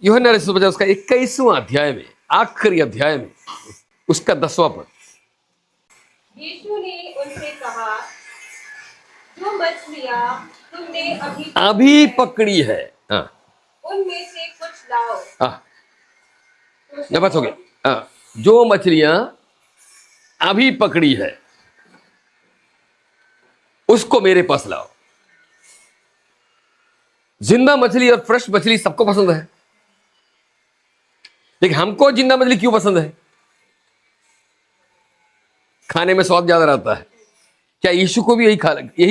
यूहन्ना रचित सुसमाचार उसका 21वां अध्याय में, आखिरी अध्याय में, उसका 10वां पद। यीशु ने उनसे कहा, जो मछलियां तुमने अभी पकड़ी है, हाँ, उनमें से कुछ लाओ। हाँ, बस हो गया। हाँ, जो मछलियां अभी पकड़ी है उसको मेरे पास लाओ। जिंदा मछली और फ्रेश मछली सबको पसंद है, लेकिन हमको जिंदा मछली क्यों पसंद है? खाने में स्वाद ज्यादा रहता है। क्या यीशु को भी यही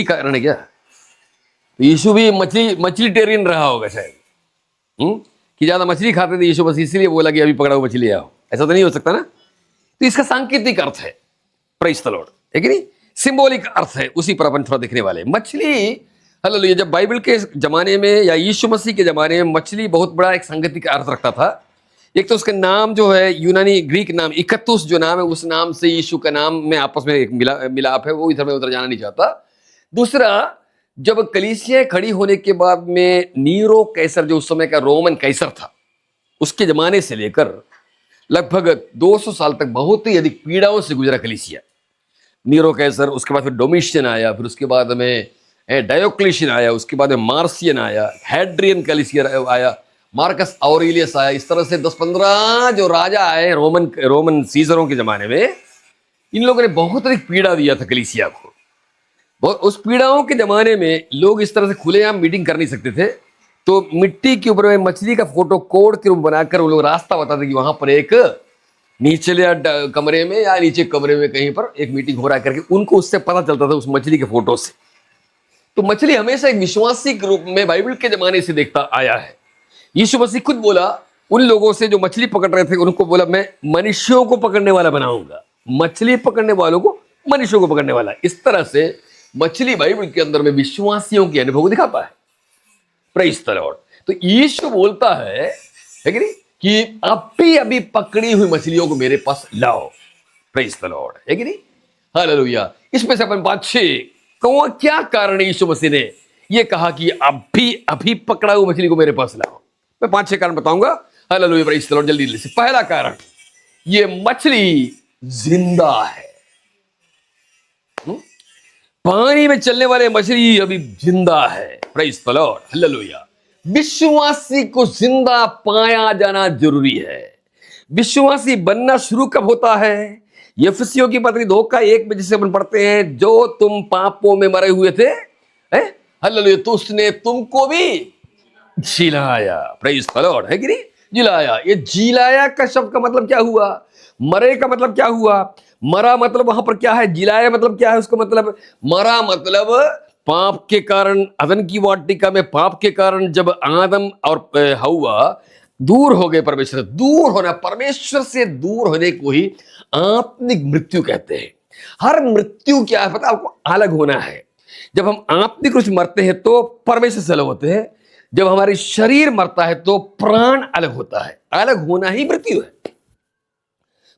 कारण है क्या? तो यीशु भी मछलीटेरियन रहा होगा शायद, कि ज्यादा मछली खाते थे यीशु, बस इसलिए बोला कि अभी पकड़ा हुआ मछली आओ। ऐसा तो नहीं हो सकता ना। तो इसका सांकेतिक अर्थ है, प्रेज़ द लॉर्ड, है कि नहीं? सिंबॉलिक अर्थ है, उसी पर अपन थोड़ा देखने वाले। मछली, हालेलुया, जब बाइबल के जमाने में या यीशु मसीह के जमाने में मछली बहुत बड़ा एक सांकेतिक अर्थ रखता था। एक तो उसका नाम जो है यूनानी ग्रीक नाम इकत्तुस जो नाम है, उस नाम से यीशु का नाम में आपस में एक मिलाप है, वो इधर में उधर जाना नहीं चाहता। दूसरा, जब कलीसिया खड़ी होने के बाद में नीरो कैसर, जो उस समय का रोमन कैसर था, उसके जमाने से लेकर लगभग 200 साल तक बहुत ही अधिक पीड़ाओं से गुजरा कलीसिया। नीरो कैसर, उसके बाद फिर डोमिशियन आया, फिर उसके बाद में डायोक्लेशियन आया, उसके बाद में मार्सियन आया, हैड्रियन कलीसिया आया, मार्कस ऑरेलियस आया। इस तरह से 10-15 जो राजा आए रोमन सीजरों के जमाने में, इन लोगों ने बहुत अधिक पीड़ा दिया था कलीसिया को। उस पीड़ाओं के जमाने में लोग इस तरह से खुलेआम मीटिंग कर नहीं सकते थे, तो मिट्टी के ऊपर में मछली का फोटो कोड के रूप बनाकर वो लोग रास्ता बताते कि वहां पर एक नीचले कमरे में या नीचे कमरे में कहीं पर एक मीटिंग हो रहा है करके, उनको उससे पता चलता था उस मछली के फोटो से। तो मछली हमेशा एक विश्वासी के रूप में बाइबल के जमाने से देखता आया है। यीशु मसीह खुद बोला उन लोगों से जो मछली पकड़ रहे थे, उनको बोला मैं मनुष्यों को पकड़ने वाला बनाऊंगा, मछली पकड़ने वालों को मनुष्यों को पकड़ने वाला। इस तरह से मछली बाइबल के अंदर में विश्वासियों के अनुभव को दिखाता है, प्रेज़ द लॉर्ड। तो यीशु बोलता है कि नहीं, कि अभी पकड़ी हुई मछलियों को मेरे पास लाओ, प्रेज़ द लॉर्ड, है कि नहीं? हालेलुया। इसमें से अपन बात क्या कारण यीशु मसीह ने ये कहा कि अभी पकड़ा हुई मछली को मेरे पास लाओ? मैं 5-6 कारण बताऊंगा। Hallelujah, praise the Lord. जल्दी से पहला कारण, ये मछली जिंदा है। पानी में चलने वाले मछली अभी जिंदा है, प्रेज़ द लॉर्ड, हालेलुया। विश्वासी को जिंदा पाया जाना जरूरी है। विश्वासी बनना शुरू कब होता है? यफसियों की पत्री 2 का 1 में जिसे अपन पढ़ते हैं, जो तुम पापों में मरे हुए थे, हालेलुया, तो उसने तुमको भी जिलाया, प्रेज़ द लॉर्ड, है कि नहीं? जिलाया। ये जिलाया का शब्द का मतलब क्या हुआ? मरे का मतलब क्या हुआ? मरा मतलब वहां पर क्या है? जिलाया मतलब क्या है? उसका मतलब मरा मतलब पाप के कारण, अदन की वाटिका में पाप के कारण जब आदम और हव्वा दूर हो गए परमेश्वर से, दूर होना, परमेश्वर से दूर होने को ही आत्मिक मृत्यु कहते हैं। हर मृत्यु क्या है पता आपको? अलग होना है। जब हम आत्मिक रूप से मरते हैं तो परमेश्वर से अलग होते हैं, जब हमारी शरीर मरता है तो प्राण अलग होता है। अलग होना ही मृत्यु है,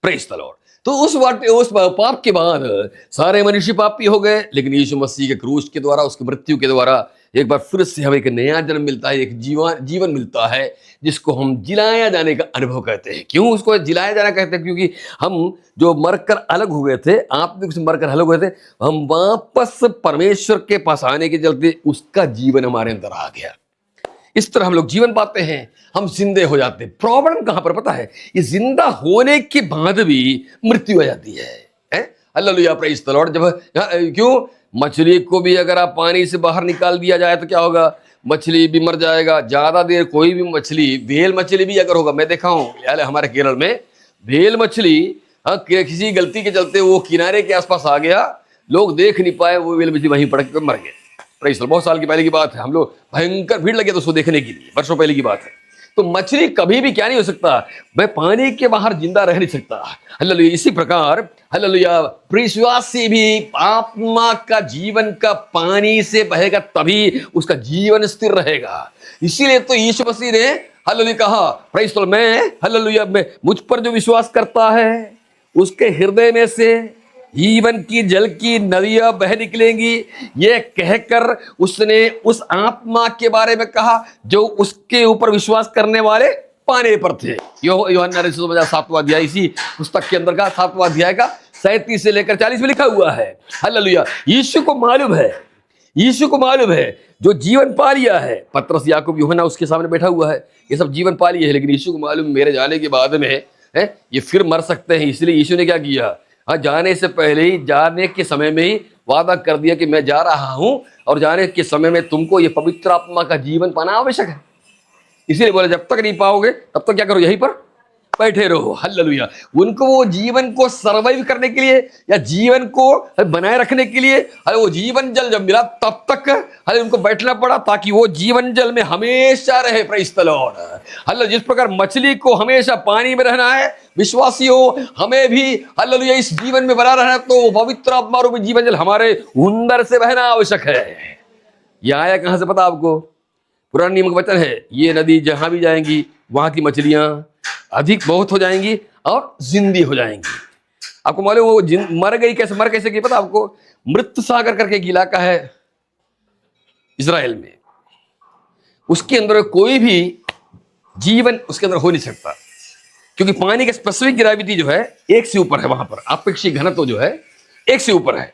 प्रेज़ द लॉर्ड। तो उस पाप के बाद सारे मनुष्य पापी हो गए, लेकिन यीशु मसीह के क्रूस के द्वारा, उसकी मृत्यु के द्वारा एक बार फिर से हमें एक नया जन्म मिलता है, एक जीवन मिलता है, जिसको हम जिलाया जाने का अनुभव कहते हैं। क्यों उसको जिलाया जाना कहते हैं? क्योंकि हम जो मरकर अलग हुए थे, आत्मिक से मरकर अलग हुए थे, हम वापस परमेश्वर के पास आने के चलते उसका जीवन हमारे अंदर आ गया। इस तरह हम लोग जीवन पाते हैं, हम जिंदे हो जाते हैं। प्रॉब्लम कहां पर पता है? ये जिंदा होने के बाद भी मृत्यु आ जाती है। Hallelujah, praise the Lord. जब क्यों? मछली को भी अगर आप पानी से बाहर निकाल दिया जाए तो क्या होगा? मछली भी मर जाएगा। ज्यादा देर कोई भी मछली, व्हेल मछली भी अगर होगा, मैं देखा हूं हमारे केरल में व्हेल मछली, किसी गलती के चलते वो किनारे के आसपास आ गया, लोग देख नहीं पाए, वो व्हेल मछली वहीं पड़ के मर गए। प्रेज़, बहुत साल की पहले की बात है। हम लोग भयंकर भीड़ लगे तो उसको देखने के लिए, वर्षों पहले की बात है। तो मछली कभी भी क्या नहीं हो सकता? वह पानी के बाहर जिंदा रह नहीं सकता। हालेलुया। इसी प्रकार हालेलुया, विश्वासी भी आत्मा का जीवन का पानी से बहेगा, तभी उसका जीवन स्थिर रहेगा। इसीलिए तो यीशु मसीह ने हालेलुया कहा, प्रेज़ द लॉर्ड, मैं हालेलुया, मैं मुझ पर जो विश्वास करता है उसके हृदय में से जीवन की जल की नदियां बह निकलेंगी। ये कहकर उसने उस आत्मा के बारे में कहा जो उसके ऊपर विश्वास करने वाले पाने पर थे। यूहन्ना रसूल सुसमाचार 7वां अध्याय, इसी पुस्तक के अंदर का 7वां अध्याय का 37 से लेकर 40 में लिखा हुआ है। हालेलुया। यीशु को मालूम है, यीशु को मालूम है जो जीवन पा लिया है। पतरस, याकूब, यूहन्ना उसके सामने बैठा हुआ है, ये सब जीवन पा लिए है, लेकिन यीशु को मालूम मेरे जाने के बाद में है ये फिर मर सकते हैं। इसलिए यीशु ने क्या किया, हाँ, जाने से पहले ही, जाने के समय में ही वादा कर दिया कि मैं जा रहा हूं और जाने के समय में तुमको ये पवित्र आत्मा का जीवन पाना आवश्यक है। इसीलिए बोला जब तक नहीं पाओगे तब तक क्या करो, यहीं पर बैठे रहो। हालेलुया। उनको वो जीवन को सर्वाइव करने के लिए या जीवन को बनाए रखने के लिए, अरे वो जीवन जल जब मिला तब तक अरे उनको बैठना पड़ा, ताकि वो जीवन जल में हमेशा रहे। Praise the Lord. हालेलुया। जिस प्रकार मछली को हमेशा पानी में रहना है, विश्वासियों हमें भी हालेलुया इस जीवन में बना रहना, तो पवित्र आत्मा रूपी जीवन जल हमारे अंदर से बहना आवश्यक है। यह आया कहां से पता आपको? पुराने नियम का वचन है, ये नदी जहां भी जाएंगी वहां की मछलियां अधिक बहुत हो जाएंगी और जिंदी हो जाएंगी। आपको मालूम वो मर गई कैसे, मर कैसे गई पता आपको? मृत सागर करके एक इलाका है इजराइल में, उसके अंदर कोई भी जीवन उसके अंदर हो नहीं सकता, क्योंकि पानी का स्पेसिफिक ग्रेविटी जो है 1 से ऊपर है, वहां पर अपेक्षिक घनत्व जो है 1 से ऊपर है।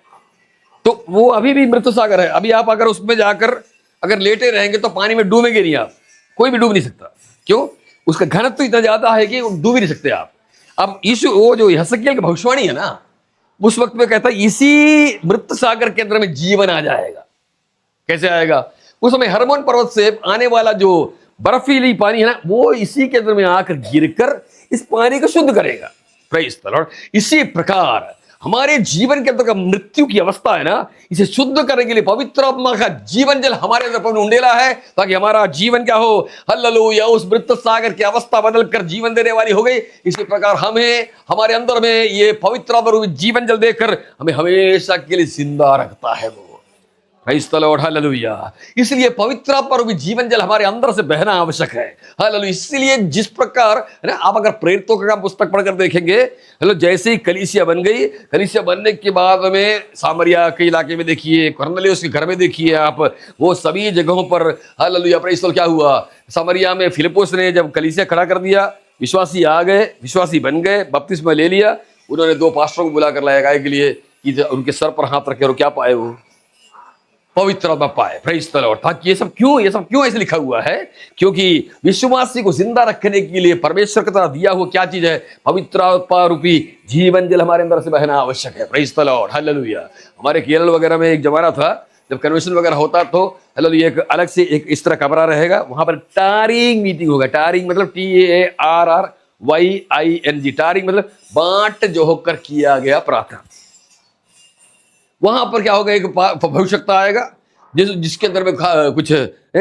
तो वो अभी भी मृत सागर है। अभी आप अगर उसमें जाकर अगर लेटे रहेंगे तो पानी में डूबेंगे नहीं आप, कोई भी डूब नहीं सकता। क्यों? उसका घनत्व तो इतना ज्यादा है कि डूब ही नहीं सकते आप। अब यीशु, वो जो यहसकेल की भविष्यवाणी है ना, उस वक्त में कहता है इसी मृत सागर के अंदर में जीवन आ जाएगा। कैसे आएगा? उस समय हरमोन पर्वत से आने वाला जो बर्फीली पानी है ना, वो इसी के अंदर में आकर गिरकर इस पानी को शुद्ध करेगा। Praise the Lord. इसी प्रकार हमारे जीवन के अंदर का मृत्यु की अवस्था है ना, इसे शुद्ध करने के लिए पवित्र आत्मा का जीवन जल हमारे अंदर उंडेला है, ताकि हमारा जीवन क्या हो, हालेलुया, उस मृत सागर की अवस्था बदलकर जीवन देने वाली हो गई। इसी प्रकार हमें हमारे अंदर में ये पवित्र आत्मा जीवन जल देकर हमें हमेशा के लिए जिंदा रखता है वो। Praise the Lord. हालेलुया। इसलिए पवित्र आत्मा रूपी जीवन जल हमारे अंदर से बहना आवश्यक है। हालेलुया। इसलिए जिस प्रकार है ना, आप अगर प्रेरितों का पुस्तक पढ़कर देखेंगे, हेलो, जैसे ही कलीसिया बन गई, कलीसिया बनने के बाद में सामरिया के इलाके में देखिए, कुरनेलियुस के घर में देखिए आप, वो सभी जगहों पर हालेलुया प्रेज़ द लॉर्ड क्या हुआ? सामरिया में फिलिपुस ने जब कलीसिया खड़ा कर दिया, विश्वासी आ गए, विश्वासी बन गए, बपतिस्मा ले लिया। उन्होंने 2 पास्टरों को बुला कर लाया गाय के लिए कि उनके सर पर हाथ रखे और क्या पाए? वो पवित्र आत्मा पाए। Praise the Lord. ताकि ये सब क्यों ऐसे लिखा हुआ है? क्योंकि विश्वासी को जिंदा रखने के लिए परमेश्वर की तरह दिया हुआ क्या चीज है? पवित्र आत्मा रूपी जीवन जल हमारे अंदर से बहना आवश्यक है। Praise the Lord. हालेलुया। हमारे केरल वगैरह में एक जमाना था जब कन्वेंशन वगैरह होता, तो हालेलुया एक अलग से एक इस तरह कमरा रहेगा, वहां पर टारिंग मीटिंग होगा। टारिंग मतलब TARRYING। टारिंग मतलब बांट जो होकर किया गया प्रार्थना। वहां पर क्या होगा? एक भविष्यवक्ता आएगा जिसके अंदर में कुछ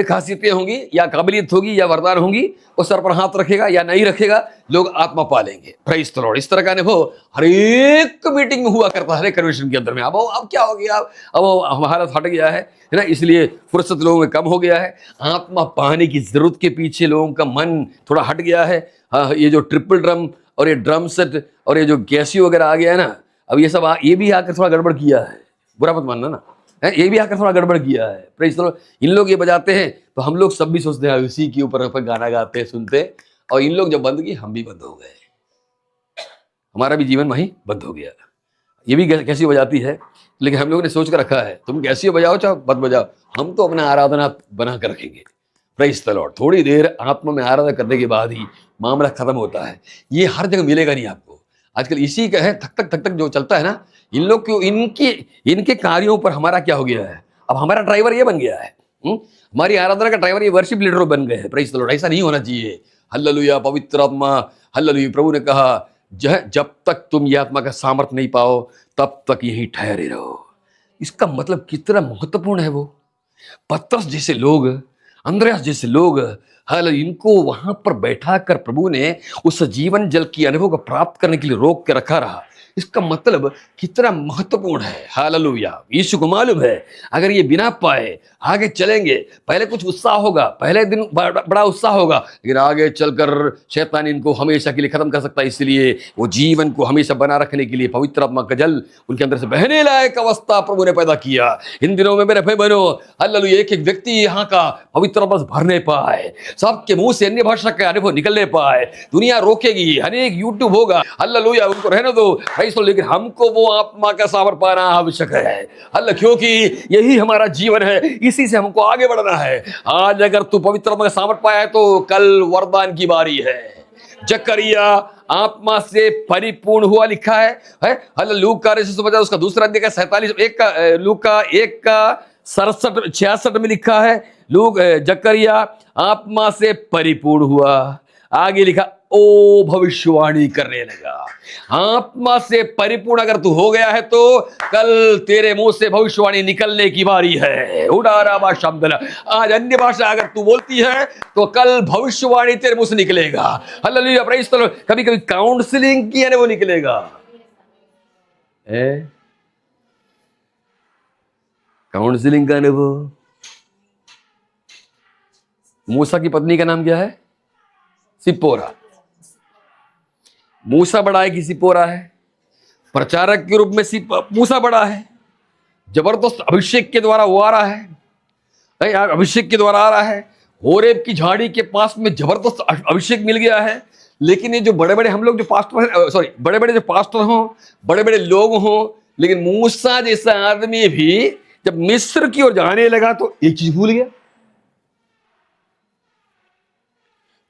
खासियतें होंगी या काबिलियत होगी या वरदान होंगी, वो सर पर हाथ रखेगा या नहीं रखेगा, लोग आत्मा पालेंगे। Praise the Lord. इस तरह का अनुभव हर एक मीटिंग में हुआ करता है, हर एक कन्वेंशन के अंदर में। अब क्या हो गया? अब हालत हट गया है ना, इसलिए फुर्सत लोगों में कम हो गया है। आत्मा पाने की जरूरत के पीछे लोगों का मन थोड़ा हट गया है। ये जो ट्रिपल ड्रम और ये ड्रम सेट और ये जो कैसियो वगैरह आ गया है ना, अब ये सब ये भी आकर थोड़ा गड़बड़ किया है, बुरा मत मानना ना, ये भी आकर थोड़ा गड़बड़ किया है। Praise the lord. इन लोग ये बजाते हैं तो हम लोग सब भी सोचते हैं उसी के ऊपर गाना गाते सुनते, और इन लोग जब बंद किए हम भी बंद हो गए, हमारा भी जीवन वहीं बंद हो गया। ये भी कैसी बजाती है, लेकिन हम लोगों ने सोच कर रखा है तुम कैसी बजाओ चाहे बंद बजाओ, हम तो अपना आराधना बना कर रखेंगे। Praise the Lord. थोड़ी देर आत्मा में आराधना करने के बाद ही मामला खत्म होता है। ये हर जगह मिलेगा नहीं आपको। आजकल इसी का है, थक थक जो चलता है ना, इन लोग क्यों, इनके कार्यों पर हमारा क्या हो गया है? अब हमारा ड्राइवर ये बन गया है। हमारी आराधना का ड्राइवर ये वर्शिप लीडर बन गए हैं। Praise the Lord. ऐसा नहीं होना चाहिए। हालेलुया। पवित्र आत्मा, हालेलुया, प्रभु ने कहा जब तक तुम ये आत्मा का सामर्थ्य नहीं पाओ तब तक यहीं ठहरे रहो। इसका मतलब कितना महत्वपूर्ण है वो। पतरस जैसे लोग, अंद्रयास जैसे लोग, हालेलुया, इनको वहां पर बैठा कर प्रभु ने उस जीवन जल की अनुभव को प्राप्त करने के लिए रोक के रखा रहा। इसका मतलब कितना महत्वपूर्ण है। हालेलुया। यीशु को मालूम है अगर ये बिना पाए आगे चलेंगे, पहले कुछ उत्साह होगा, पहले दिन बड़ा उत्साह होगा, लेकिन आगे चलकर शैतान इनको हमेशा के लिए खत्म कर सकता है। इसलिए वो जीवन को हमेशा बना रखने के लिए पवित्र आत्मा का जल उनके अंदर से बहने लायक अवस्था प्रभु ने पैदा किया। इन दिनों में मेरे भाई बहनों, हालेलुया, एक एक व्यक्ति यहाँ का पवित्र आत्मा से भरने पाए। सबके मुंह से अन्य भाषा का अनुभव निकलने पाए। दुनिया रोकेगी, अनेक यूट्यूब होगा, हालेलुया, उनको रहने दो, लेकिन हमको वो आत्मा का सामर पाना आवश्यक है। अल्लाह, क्योंकि यही हमारा जीवन है, इसी से हमको आगे बढ़ना है। आज अगर तू पवित्र आत्मा का सामर पाया है तो कल वरदान की बारी है। जकरिया आत्मा से परिपूर्ण हुआ लिखा है। हालेलुया, लूका का उसका दूसरा अध्याय का 47 एक का लूका 1 का 67 66 में लिखा है, जकरिया आत्मा से परिपूर्ण हुआ। आगे लिखा, ओ भविष्यवाणी करने लगा। आत्मा से परिपूर्ण अगर तू हो गया है तो कल तेरे मुंह से भविष्यवाणी निकलने की बारी है। उडारा शब्द, आज अन्य भाषा अगर तू बोलती है तो कल भविष्यवाणी तेरे मुंह से निकलेगा। Hallelujah, praise the Lord. कभी कभी काउंसलिंग की है वो निकलेगा। काउंसलिंग का अनुभव। मूसा की पत्नी का नाम क्या है? सिप्पोरा। मूसा बड़ा है कि सिप्पोरा है? प्रचारक के रूप में मूसा बड़ा है। जबरदस्त अभिषेक के द्वारा वो आ रहा है, अभिषेक के द्वारा आ रहा है। होरेब की झाड़ी के पास में जबरदस्त अभिषेक मिल गया है। लेकिन ये जो बड़े बड़े हम लोग जो पास्टर, बड़े बड़े जो पास्टर हों, बड़े बड़े लोग हों, लेकिन मूसा जैसा आदमी भी जब मिस्र की ओर जाने लगा तो एक चीज भूल गया।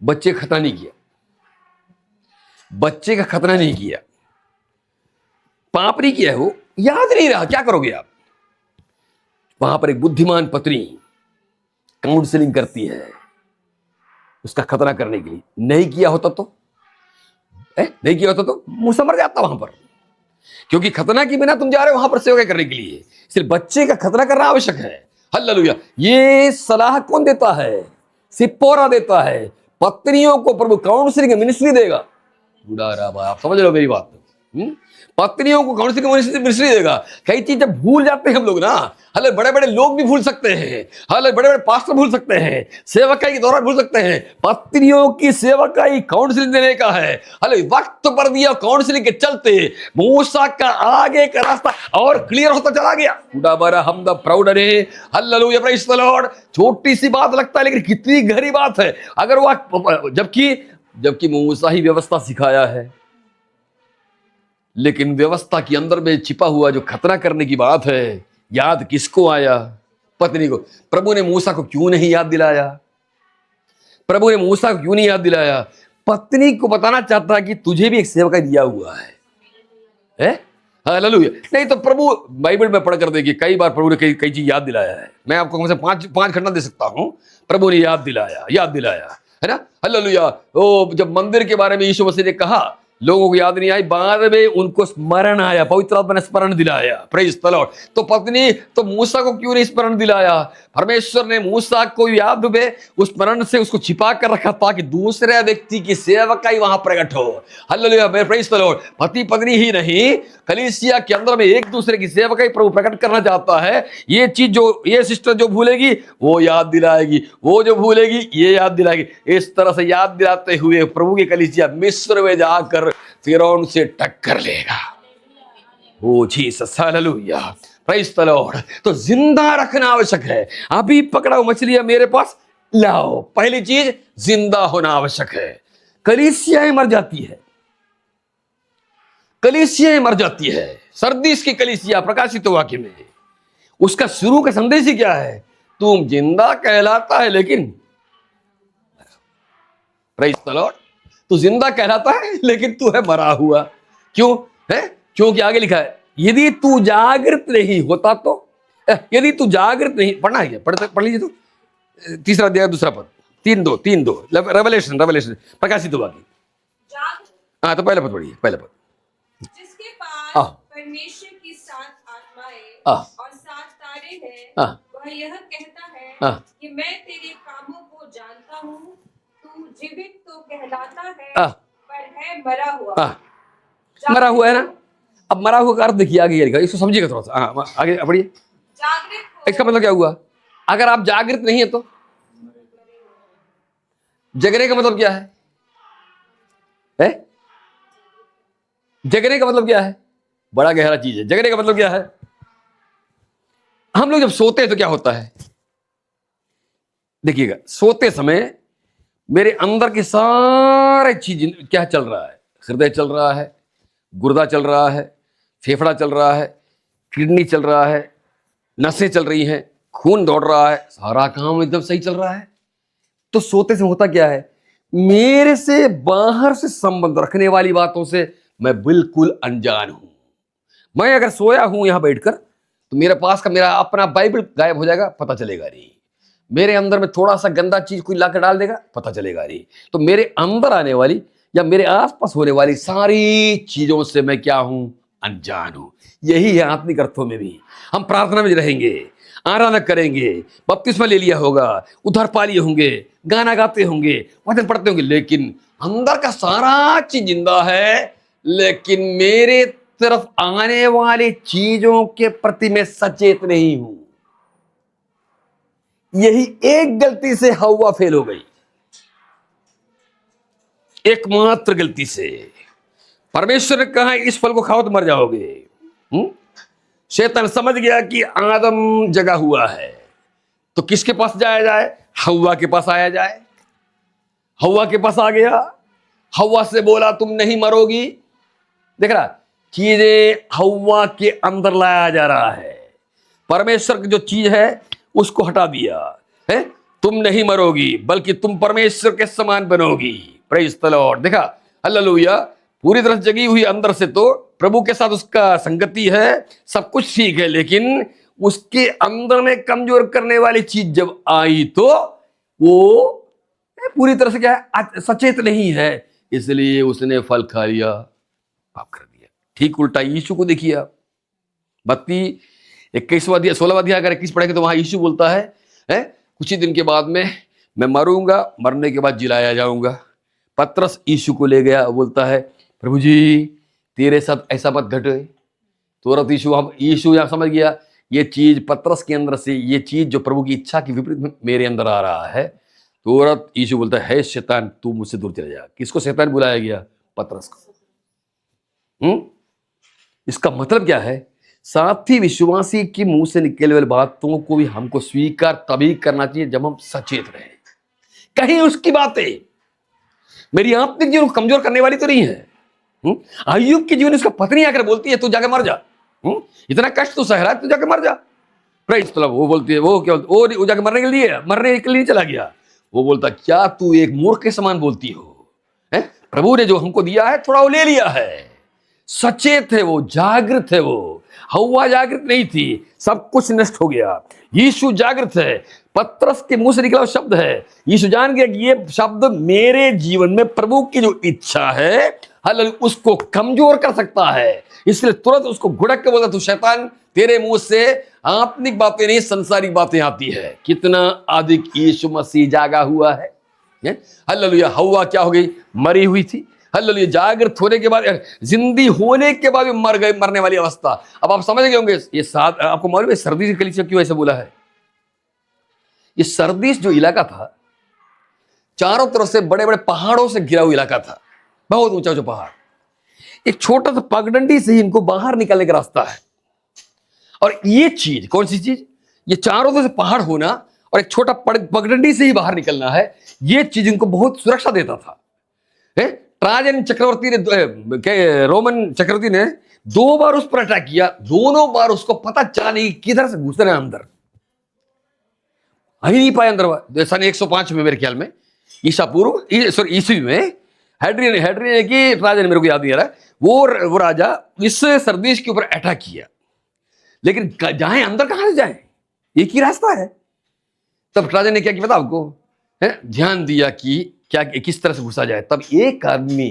बच्चे का खतना नहीं किया, बच्चे का खतना नहीं किया, पाप नहीं किया है, वो याद नहीं रहा। क्या करोगे आप? वहां पर एक बुद्धिमान पत्नी काउंसलिंग करती है उसका खतना करने के लिए। नहीं किया होता तो नहीं किया होता तो मूसा मर जाता वहां पर, क्योंकि खतना के बिना तुम जा रहे हो वहां पर सेवा करने के लिए। सिर्फ बच्चे का खतना करना आवश्यक है। हालेलुया। ये सलाह कौन देता है? सिप्पोरा देता है। पत्नियों को प्रभु काउंसलिंग मिनिस्ट्री देगा। आप समझ रहे हो मेरी बात? पत्नियों को काउंसलिंग मिनिस्ट्री देगा। कई चीजें भूल जाते हैं हम लोग ना। हाले बड़े बड़े लोग भी भूल सकते हैं, हाले बड़े बड़े पास्टर भूल सकते हैं, सेवकाई के दौरान भूल सकते हैं। पत्नियों की सेवकाई काउंसलिंग देने का है। हाले वक्त पर दिया काउंसलिंग के चलते मूसा का आगे का रास्ता और क्लियर होता चला गया। हम द प्राउड रे। Hallelujah, praise the Lord. छोटी सी बात लगता है लेकिन कितनी गहरी बात है। अगर वह जबकि मूसा ही व्यवस्था सिखाया है, लेकिन व्यवस्था के अंदर में छिपा हुआ जो खतना करने की बात है, याद किसको आया? पत्नी को। प्रभु ने मूसा को क्यों नहीं याद दिलाया? प्रभु ने मूसा को क्यों नहीं याद दिलाया? पत्नी को बताना चाहता कि तुझे भी एक सेवका दिया हुआ है। हालेलुया। नहीं तो प्रभु बाइबल में पढ़ कर देखिए, कई बार प्रभु ने कई चीज याद दिलाया है। मैं आपको कम से पांच घटना दे सकता हूं। प्रभु ने याद दिलाया है ना। हालेलुया। ओ जब मंदिर के बारे में यीशु मसीह ने कहा, लोगों को याद नहीं आई, बाद में उनको स्मरण आया, पवित्र आत्मा ने स्मरण दिलाया। Praise the lord. तो पत्नी तो मूसा को क्यों नहीं स्मरण दिलाया? परमेश्वर ने मूसा को याद में उस स्मरण से उसको छिपा कर रखा ताकि दूसरे व्यक्ति की सेवकाई वहां प्रकट हो। Hallelujah, praise the Lord. पति पत्नी ही नहीं, कलीसिया के अंदर में एक दूसरे की सेवकाई प्रभु प्रकट करना चाहता है। ये चीज जो ये सिस्टर जो भूलेगी वो याद दिलाएगी, वो जो भूलेगी ये याद दिलाएगी। इस तरह से याद दिलाते हुए प्रभु की कलीसिया मिस्र में जाकर फिरौन से टक्कर लेगा। Oh Jesus, hallelujah, praise the lord. तो जिंदा रखना आवश्यक है। अभी पकड़ा मछलियां मेरे पास लाओ। पहली चीज जिंदा होना आवश्यक है। कलीसियाएं मर जाती है, कलीसियाएं मर जाती है। सरदीस की कलीसिया प्रकाशित वाक्य में उसका शुरू का संदेश ही क्या है? तुम जिंदा कहलाता है लेकिन, प्रेज़ द लॉर्ड, तू जिंदा कहलाता है लेकिन तू है मरा हुआ। क्यों है? क्योंकि आगे लिखा है, यदि तू जागृत नहीं होता तो, यदि तू जागृत नहीं, पढ़ना है क्या? पढ़ लीजिए तो, तीसरा अध्याय दूसरा पद, 3:2 रेवलेशन प्रकाशित वाक्य। हाँ तो पहले पद पढ़िए, पहले पद। जिसके पास परमेश्वर की 7 आत्माएं और 7 तारे हैं, वह यह कहता है कि मैं तेरे कामों को जानता हूँ। तू जीवित तो कहलाता है पर है मरा हुआ। मरा हुआ है ना। अब मरा हुआ का अर्थ देखिए, आगे लिखा, इसको समझिएगा थोड़ा सा। हाँ आगे पढ़िए। जागृत, इसका मतलब क्या हुआ? अगर आप जागृत नहीं है तो जगने का मतलब क्या है? जगने का मतलब क्या है? बड़ा गहरा चीज है। जगने का मतलब क्या है? हम लोग जब सोते हैं तो क्या होता है? देखिएगा, सोते समय मेरे अंदर की सारे चीज क्या चल रहा है, हृदय चल रहा है, गुर्दा चल रहा है, फेफड़ा चल रहा है, किडनी चल रहा है, नसें चल रही हैं, खून दौड़ रहा है, सारा काम एकदम सही चल रहा है। तो सोते से होता क्या है, मेरे से बाहर से संबंध रखने वाली बातों से मैं बिल्कुल अनजान हूं। मैं अगर सोया हूं यहां बैठकर तो मेरे पास का मेरा अपना बाइबल गायब हो जाएगा, पता चलेगा नहीं। मेरे अंदर में थोड़ा सा गंदा चीज कोई लाकर डाल देगा, पता चलेगा नहीं। तो मेरे अंदर आने वाली या मेरे आसपास होने वाली सारी चीजों से मैं क्या हूं, अनजान हूं। यही है आत्मिक अर्थों में भी। हम प्रार्थना में रहेंगे, आराधना करेंगे, बपतिस्मा ले लिया होगा, उद्धार पा लिए होंगे, गाना गाते होंगे, वचन पढ़ते होंगे, लेकिन अंदर का सारा चीज जिंदा है, लेकिन मेरे तरफ आने वाली चीजों के प्रति मैं सचेत नहीं हूं। यही एक गलती से हव्वा फेल हो गई, एकमात्र गलती से। परमेश्वर ने कहा इस फल को खाओ तो मर जाओगे। शैतान समझ गया कि आदम जगा हुआ है, तो किसके पास जाया जाए, हव्वा के पास आया जाए। हव्वा के पास आ गया, हव्वा से बोला तुम नहीं मरोगी। देख रहा, चीजें हव्वा के अंदर लाया जा रहा है। परमेश्वर की जो चीज है उसको हटा दिया है। तुम नहीं मरोगी बल्कि तुम परमेश्वर के समान बनोगी। Praise the lord. देखा, हालेलुया। पूरी तरह जगी हुई अंदर से, तो प्रभु के साथ उसका संगति है, सब कुछ ठीक है, लेकिन उसके अंदर में कमजोर करने वाली चीज जब आई तो वो पूरी तरह से क्या है, सचेत नहीं है, इसलिए उसने फल खा लिया, पाप कर दिया। ठीक उल्टा यीशु को देखिए आप, मत्ती 21वां अध्याय 16वां अध्याय अगर 21 पढ़ेंगे तो वहां यीशु बोलता है कुछ ही दिन के बाद में मैं मरूंगा, मरने के बाद जिलाया जाऊंगा। पतरस यीशु को ले गया, बोलता है प्रभु जी तेरे साथ ऐसा मत घटे। तुरंत यीशु यहां समझ गया ये चीज पतरस के अंदर से, ये चीज जो प्रभु की इच्छा के विपरीत मेरे अंदर आ रहा है। तुरंत यीशु बोलता है शैतान तू मुझसे दूर चले जा। किसको शैतान बुलाया गया? पतरस को। इसका मतलब क्या है? साथ ही विश्वासी के मुंह से निकलने वाली बातों को भी हमको स्वीकार तभी करना चाहिए जब हम सचेत रहे। कहीं उसकी बातें मेरी आत्मिक जीवन को कमजोर करने वाली तो नहीं है। अय्यूब के जीवन उसका पत्नी आकर बोलती है तू जाके मर जा, इतना कष्ट तू सह रहा है, तू जाके मर जा। Praise the lord. वो बोलती है वो क्या, वो जाके मरने के लिए चला गया। वो बोलता क्या तू एक मूर्ख के समान बोलती हो, प्रभु ने जो हमको दिया है थोड़ा वो ले लिया है। सचेत है वो, जागृत है वो। हव्वा जागृत नहीं थी, सब कुछ नष्ट हो गया। यीशु जागृत है, पतरस के मुंह से निकला हुआ शब्द है। यीशु जान गया कि ये शब्द मेरे जीवन में प्रभु की जो इच्छा है उसको कमजोर कर सकता है, इसलिए तुरंत उसको घुड़क के बोला तू शैतान, तेरे मुंह से आत्मिक बातें नहीं संसारिक बातें आती है। कितना अधिक यीशु मसीह जागा हुआ है। हालेलुया। हव्वा क्या हो गई? मरी हुई थी। हालेलुया। जागृत होने के बाद, जिंदी होने के बाद भी मर गए, मरने वाली अवस्था। अब आप समझ गए होंगे ये आपको मालूम है सर्दी की कलीसिया क्यों ऐसे बोला है? ये सरदीस जो इलाका था चारों तरफ से बड़े बड़े पहाड़ों से घिरा हुआ इलाका था, बहुत ऊंचा ऊंचा पहाड़। एक छोटा सा पगडंडी से ही इनको बाहर निकलने का रास्ता है। और ये चीज कौन सी चीज? ये चारों तरफ से पहाड़ होना और एक छोटा पगडंडी से ही बाहर निकलना है, ये चीज इनको बहुत सुरक्षा देता था। ट्राजन चक्रवर्ती ने, रोमन चक्रवर्ती ने 2 बार उस पर अटैक किया, दोनों बार उसको पता चला नहीं किधर से घुसना है अंदर, नहीं पाया अंदर। सन 105 में मेरे ख्याल में ईसा पूर्व ईस्वी में हैड्रियन की राजा ने, मेरे को याद नहीं आ रहा, वो राजा इस सरदेश के ऊपर अटैक किया, लेकिन जाए अंदर कहां से जाए, एक ही रास्ता है। तब राजा ने क्या किया पता आपको? ध्यान दिया कि क्या किस तरह से घुसा जाए। तब एक आदमी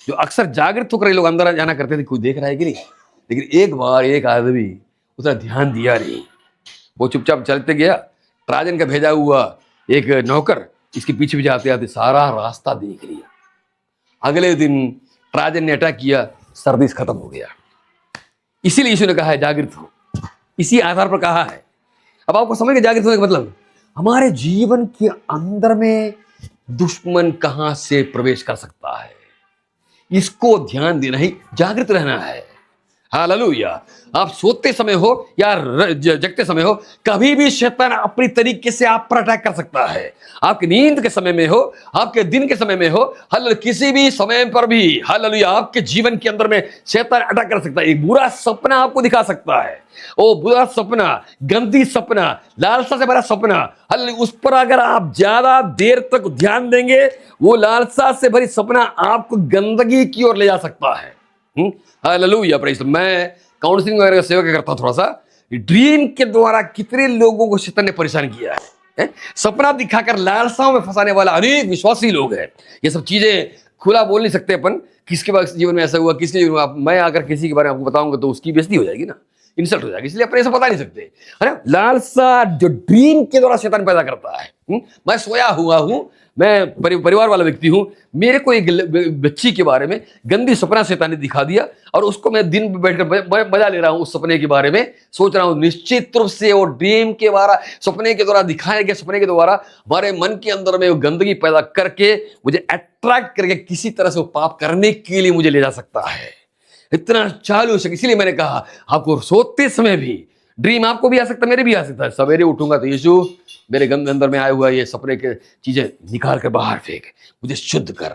जो अक्सर जागृत होकर लोग अंदर जाना करते थे, कोई देख रहा है कि नहीं, लेकिन एक बार एक आदमी उसने ध्यान दिया नहीं, वो चुपचाप चलते गया। राजन का भेजा हुआ एक नौकर इसके पीछे पीछे आते आते सारा रास्ता देख लिया। अगले दिन राजन ने अटैक किया, सर्दी खत्म हो गया। इसीलिए यीशु ने कहा है जागृत हो, इसी आधार पर कहा है। अब आपको समझ गए जागृत होने का मतलब? हमारे जीवन के अंदर में दुश्मन कहां से प्रवेश कर सकता है, इसको ध्यान देना ही जागृत रहना है। हालेलुया। आप सोते समय हो या जगते समय हो, कभी भी शैतान अपनी तरीके से आप पर अटैक कर सकता है। आपकी नींद के समय में हो, आपके दिन के समय में हो, हालेलुया, किसी भी समय पर भी, हालेलुया, आपके जीवन के अंदर में शैतान अटैक कर सकता है। एक बुरा सपना आपको दिखा सकता है। वो बुरा सपना, गंदी सपना, लालसा से भरा सपना, हालेलुया, उस पर अगर आप ज्यादा देर तक ध्यान देंगे, वो लालसा से भरी सपना आपको गंदगी की ओर ले जा सकता है। Hallelujah, praise. मैं काउंसलिंग वगैरह का सेवा करता हूं। थोड़ा सा ड्रीम के द्वारा कितने लोगों को शैतान ने परेशान किया है। सपना दिखाकर लालसाओं में फंसाने वाला अनेक विश्वासी लोग हैं। ये सब चीजें खुला बोल नहीं सकते अपन, किसके जीवन में ऐसा हुआ, किसके जीवन में। मैं अगर किसी के बारे में आपको बताऊंगा तो उसकी बेइज्जती हो जाएगी ना, इंसल्ट हो जाएगी, इसलिए अपने ऐसा बता नहीं सकते, है ना। लालसा जो ड्रीम के द्वारा शैतान पैदा करता है। मैं सोया हुआ हूं, मैं परिवार वाला व्यक्ति हूं, मेरे को एक बच्ची के बारे में गंदी सपना शैतान ने दिखा दिया, और उसको मैं दिन में बैठकर मजा ले रहा हूं, उस सपने के बारे में सोच रहा हूं। निश्चित रूप से वो ड्रीम के द्वारा, सपने के द्वारा दिखाए गए सपने के द्वारा हमारे मन के अंदर में वो गंदगी पैदा करके मुझे अट्रैक्ट करके किसी तरह से वो पाप करने के लिए मुझे ले जा सकता है। इतना चालू है। इसीलिए मैंने कहा आपको सोते समय भी ड्रीम आपको भी आ सकता है, मेरे भी आ सकता है। सवेरे उठूंगा तो यीशु मेरे अंदर में आया हुआ ये सपने के चीजें निकाल कर बाहर फेंक, मुझे शुद्ध कर।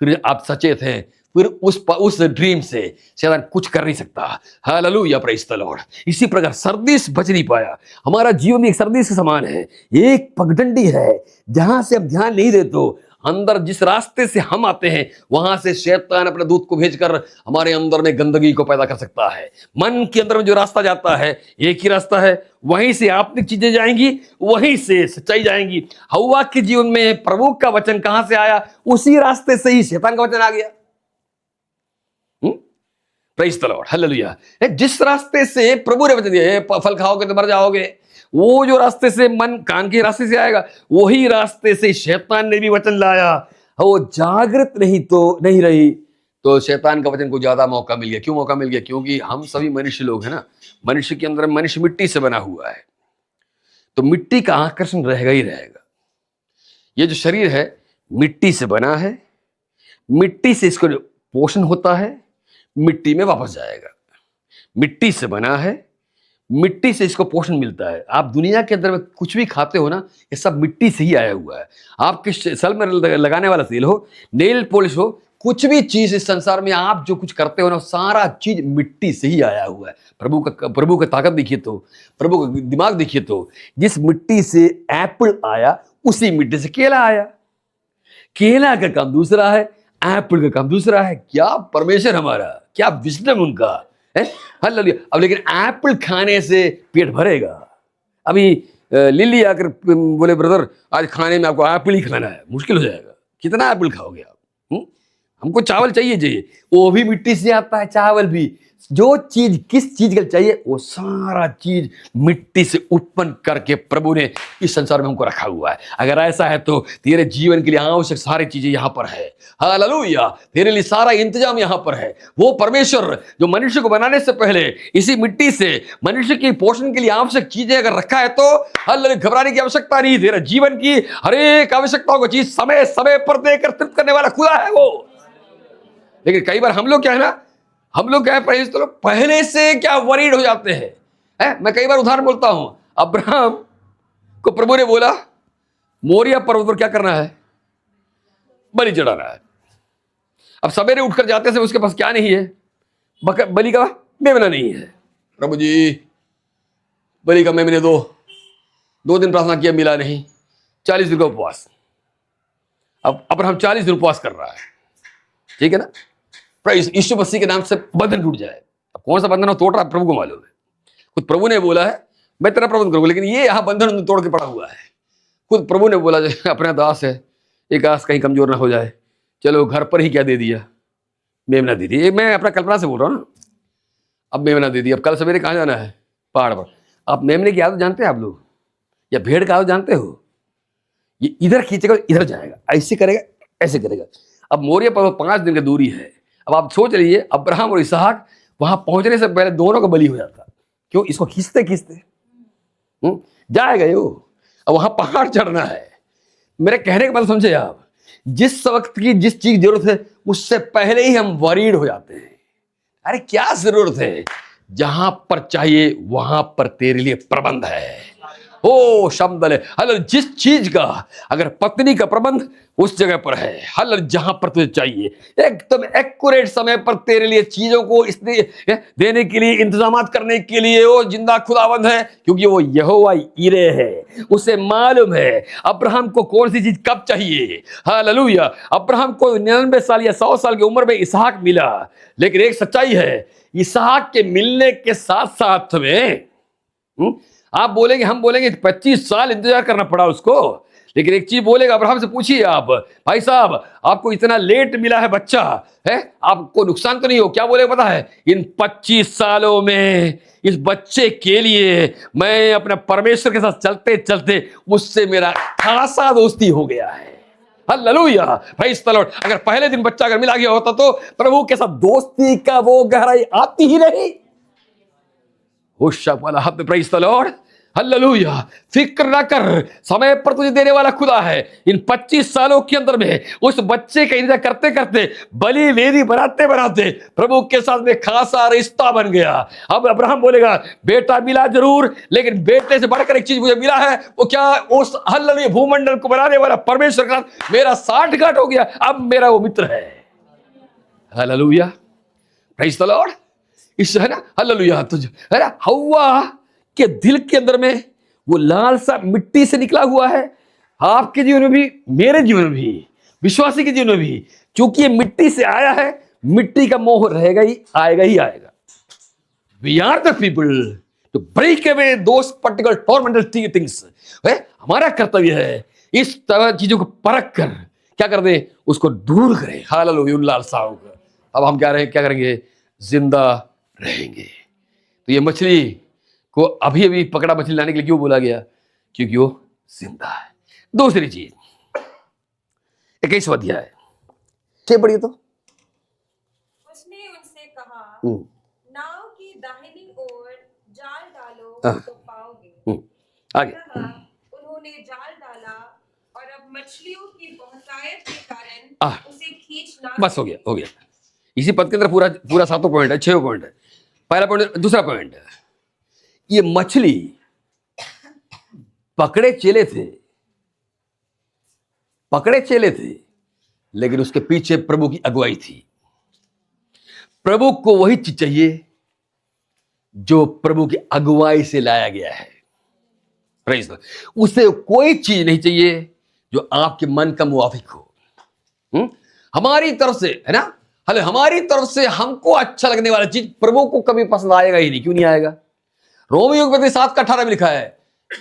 फिर आप सचेत हैं, फिर उस ड्रीम से शैतान कुछ कर नहीं सकता। Hallelujah, praise the Lord. इसी प्रकार सर्दी से बच नहीं पाया। हमारा जीवन भी एक सर्दी से समान है, एक पगडंडी है जहां से हम ध्यान नहीं देते हो। अंदर जिस रास्ते से हम आते हैं वहां से शैतान अपने दूत को भेजकर हमारे अंदर में गंदगी को पैदा कर सकता है। मन के अंदर में जो रास्ता जाता है एक ही रास्ता है, वहीं से आत्मिक चीजें जाएंगी, वहीं से सच्चाई जाएंगी। हव्वा के जीवन में प्रभु का वचन कहां से आया? उसी रास्ते से ही शैतान का वचन आ गया। Praise the Lord, hallelujah. जिस रास्ते से प्रभु ने वचन दिया फल खाओगे तो मर जाओगे, वो जो रास्ते से मन कान के रास्ते से आएगा, वही रास्ते से शैतान ने भी वचन लाया। वो जागृत नहीं रही तो शैतान का वचन को ज्यादा मौका मिल गया। क्यों मौका मिल गया? क्योंकि हम सभी मनुष्य लोग हैं ना, मनुष्य के अंदर मनुष्य मिट्टी से बना हुआ है, तो मिट्टी का आकर्षण रहेगा ही रहेगा। ये जो शरीर है मिट्टी से बना है, मिट्टी से इसको पोषण होता है, मिट्टी में वापस जाएगा। मिट्टी से बना है, मिट्टी से इसको पोषण मिलता है। आप दुनिया के अंदर में कुछ भी खाते हो ना, ये सब मिट्टी से ही आया हुआ है। आपके सर में लगाने वाला तेल हो, नेल पॉलिश हो, कुछ भी चीज इस संसार में आप जो कुछ करते हो ना, सारा चीज मिट्टी से ही आया हुआ है। प्रभु का ताकत देखिए तो, प्रभु का दिमाग देखिए तो, जिस मिट्टी से एप्पल आया उसी मिट्टी से केला आया। केला का काम दूसरा है, एप्पल का काम दूसरा है। क्या परमेश्वर हमारा, क्या विजडम उनका है। हालेलुया। अब लेकिन एप्पल खाने से पेट भरेगा। अभी लिली आकर बोले ब्रदर आज खाने में आपको एप्पल ही खाना है, मुश्किल हो जाएगा। कितना एप्पल खाओगे आप? हमको चावल चाहिए, वो भी मिट्टी से आता है। चावल भी, जो चीज किस चीज के लिए चाहिए वो सारा चीज मिट्टी से उत्पन्न करके प्रभु ने इस संसार में हमको रखा हुआ है। अगर ऐसा है तो तेरे जीवन के लिए आवश्यक सारी चीजें यहाँ पर है। हालेलुया। तेरे लिए सारा इंतजाम यहाँ पर है। वो परमेश्वर जो मनुष्य को बनाने से पहले इसी मिट्टी से मनुष्य के पोषण के लिए आवश्यक चीजें अगर रखा है तो हालेलुया, घबराने की आवश्यकता नहीं। तेरा जीवन की हर एक आवश्यकताओं को चीज समय समय पर देकर तृप्त करने वाला खुदा है वो। लेकिन कई बार हम लोग क्या है ना, हम लोग क्या है, पहले से क्या वरीड हो जाते हैं। मैं कई बार उदाहरण बोलता हूं, अब्राहम को प्रभु ने बोला मोरिया पर्वत पर क्या करना है? बलि चढ़ाना है। अब सवेरे उठकर जाते से उसके पास क्या नहीं है? बलि का मेमना नहीं है। प्रभु जी बलि का मेमने दो दिन प्रार्थना किया, मिला नहीं। 40 दिन का उपवास। अब अब्राहम 40 दिन उपवास कर रहा है, ठीक है ना। यीशु मसीह के नाम से बंधन टूट जाए। अब कौन सा बंधन तोड़ रहा है प्रभु को मालूम है। खुद प्रभु ने बोला है मैं तेरा प्रबंध करूंगा, लेकिन ये यहाँ बंधन तोड़ के पड़ा हुआ है। खुद प्रभु ने बोला अपना दास है, एक आस कहीं कमजोर ना हो जाए, चलो घर पर ही क्या दे दिया, मेमना दे दी। मैं अपना कल्पना से बोल रहा हूँ ना। अब मेमना दे दी। अब कल सवेरे कहाँ जाना है? पहाड़ पर। आप मेमने की आदत जानते हैं आप लोग, या भेड़ का आदत जानते हो? ये इधर खींचेगा इधर जाएगा, ऐसे करेगा ऐसे करेगा। अब मोरिया पर्वत 5 दिन की दूरी है। अब आप सोच लीजिए अब्राहम और इसहाक वहां पहुंचने से पहले दोनों का बलि हो जाता। क्यों? इसको खींचते खींचते जाएगा यो। अब वहां पहाड़ चढ़ना है। मेरे कहने का मतलब समझे आप, जिस वक्त की जिस चीज की जरूरत है उससे पहले ही हम वरीड हो जाते हैं। अरे क्या जरूरत है, जहां पर चाहिए वहां पर तेरे लिए प्रबंध है। ओ शब्द है हल, जिस चीज का अगर पत्नी का प्रबंध उस जगह पर है, हल जहां पर तुझे चाहिए, एकदम एक्यूरेट समय पर तेरे लिए चीजों को इसलिए देने के लिए, इंतजाम करने के लिए वो जिंदा खुदावंद है, क्योंकि वो यहोवा यीरे है। उसे मालूम है अब्राहम को कौन सी चीज कब चाहिए। हालेलुया। अब्राहम को 99 साल या 100 साल की उम्र में इसहाक मिला, लेकिन एक सच्चाई है, इसहाक के मिलने के साथ साथ में आप बोलेंगे, हम बोलेंगे 25 साल इंतजार करना पड़ा उसको, लेकिन एक चीज बोलेगा, अब्राहम से पूछिए आप, भाई साहब आपको इतना लेट मिला है बच्चा, है आपको नुकसान तो नहीं हो? क्या बोलेगा पता है? इन 25 सालों में इस बच्चे के लिए मैं अपने परमेश्वर के साथ चलते चलते उससे मेरा खासा दोस्ती हो गया है। Hallelujah, praise the Lord. अगर पहले दिन बच्चा अगर मिला गया होता तो प्रभु के साथ दोस्ती का वो गहराई आती ही नहीं। Praise the Lord, hallelujah. फिक्र ना कर, समय पर तुझे देने वाला खुदा है। इन 25 सालों के अंदर में उस बच्चे का इंतजार करते करते, बलि वेदी बनाते बनाते प्रभु के साथ में खासा रिश्ता बन गया। अब अब्राहम बोलेगा, बेटा मिला जरूर, लेकिन बेटे से बढ़कर एक चीज मुझे मिला है, वो क्या? उस हालेलुया भूमंडल को बनाने वाला परमेश्वर का मेरा साठगांठ हो गया, अब मेरा वो मित्र है। Hallelujah, praise the Lord. इस है ना, हालेलुया, तुझे है ना, हव्वा के दिल के अंदर में वो लालसा मिट्टी से निकला हुआ है। आपके जीवन में भी, मेरे जीवन में भी, विश्वासी के जीवन में भी, क्योंकि ये मिट्टी से आया है, मिट्टी का मोह रहेगा ही, आएगा ही आएगा। We are the people to break away those particular tormental things. हमारा कर्तव्य है इस तरह चीजों को परख कर क्या कर दे, उसको दूर करें। हालेलुया, उन लालसाओं को अब हम क्या करेंगे? जिंदा रहेंगे। तो ये मछली को अभी अभी पकड़ा मछली लाने के लिए क्यों बोला गया? क्योंकि वो जिंदा है। दूसरी चीज, 21वां अध्याय क्या पढ़िए तो। उसने उनसे कहा, नाव की दाहिनी ओर जाल डालो तो पाओगे। आगे उन्होंने जाल डाला और अब मछलियों की बहुतायत के कारण उसे खींच ना। बस हो गया। इसी पद के अंदर पूरा 7 पॉइंट है, 6 पॉइंट है। पहला पॉइंट, दूसरा पॉइंट, ये मछली पकड़े चले थे, लेकिन उसके पीछे प्रभु की अगुवाई थी। प्रभु को वही चीज चाहिए जो प्रभु की अगुवाई से लाया गया है। Praise the Lord. उसे कोई चीज नहीं चाहिए जो आपके मन का मुवाफिक हो। हमारी तरफ से है ना, हमारी तरफ से हमको अच्छा लगने वाला चीज प्रभु को कभी पसंद आएगा ही नहीं। क्यों नहीं आएगा? रोमियो के 7:18 में लिखा है,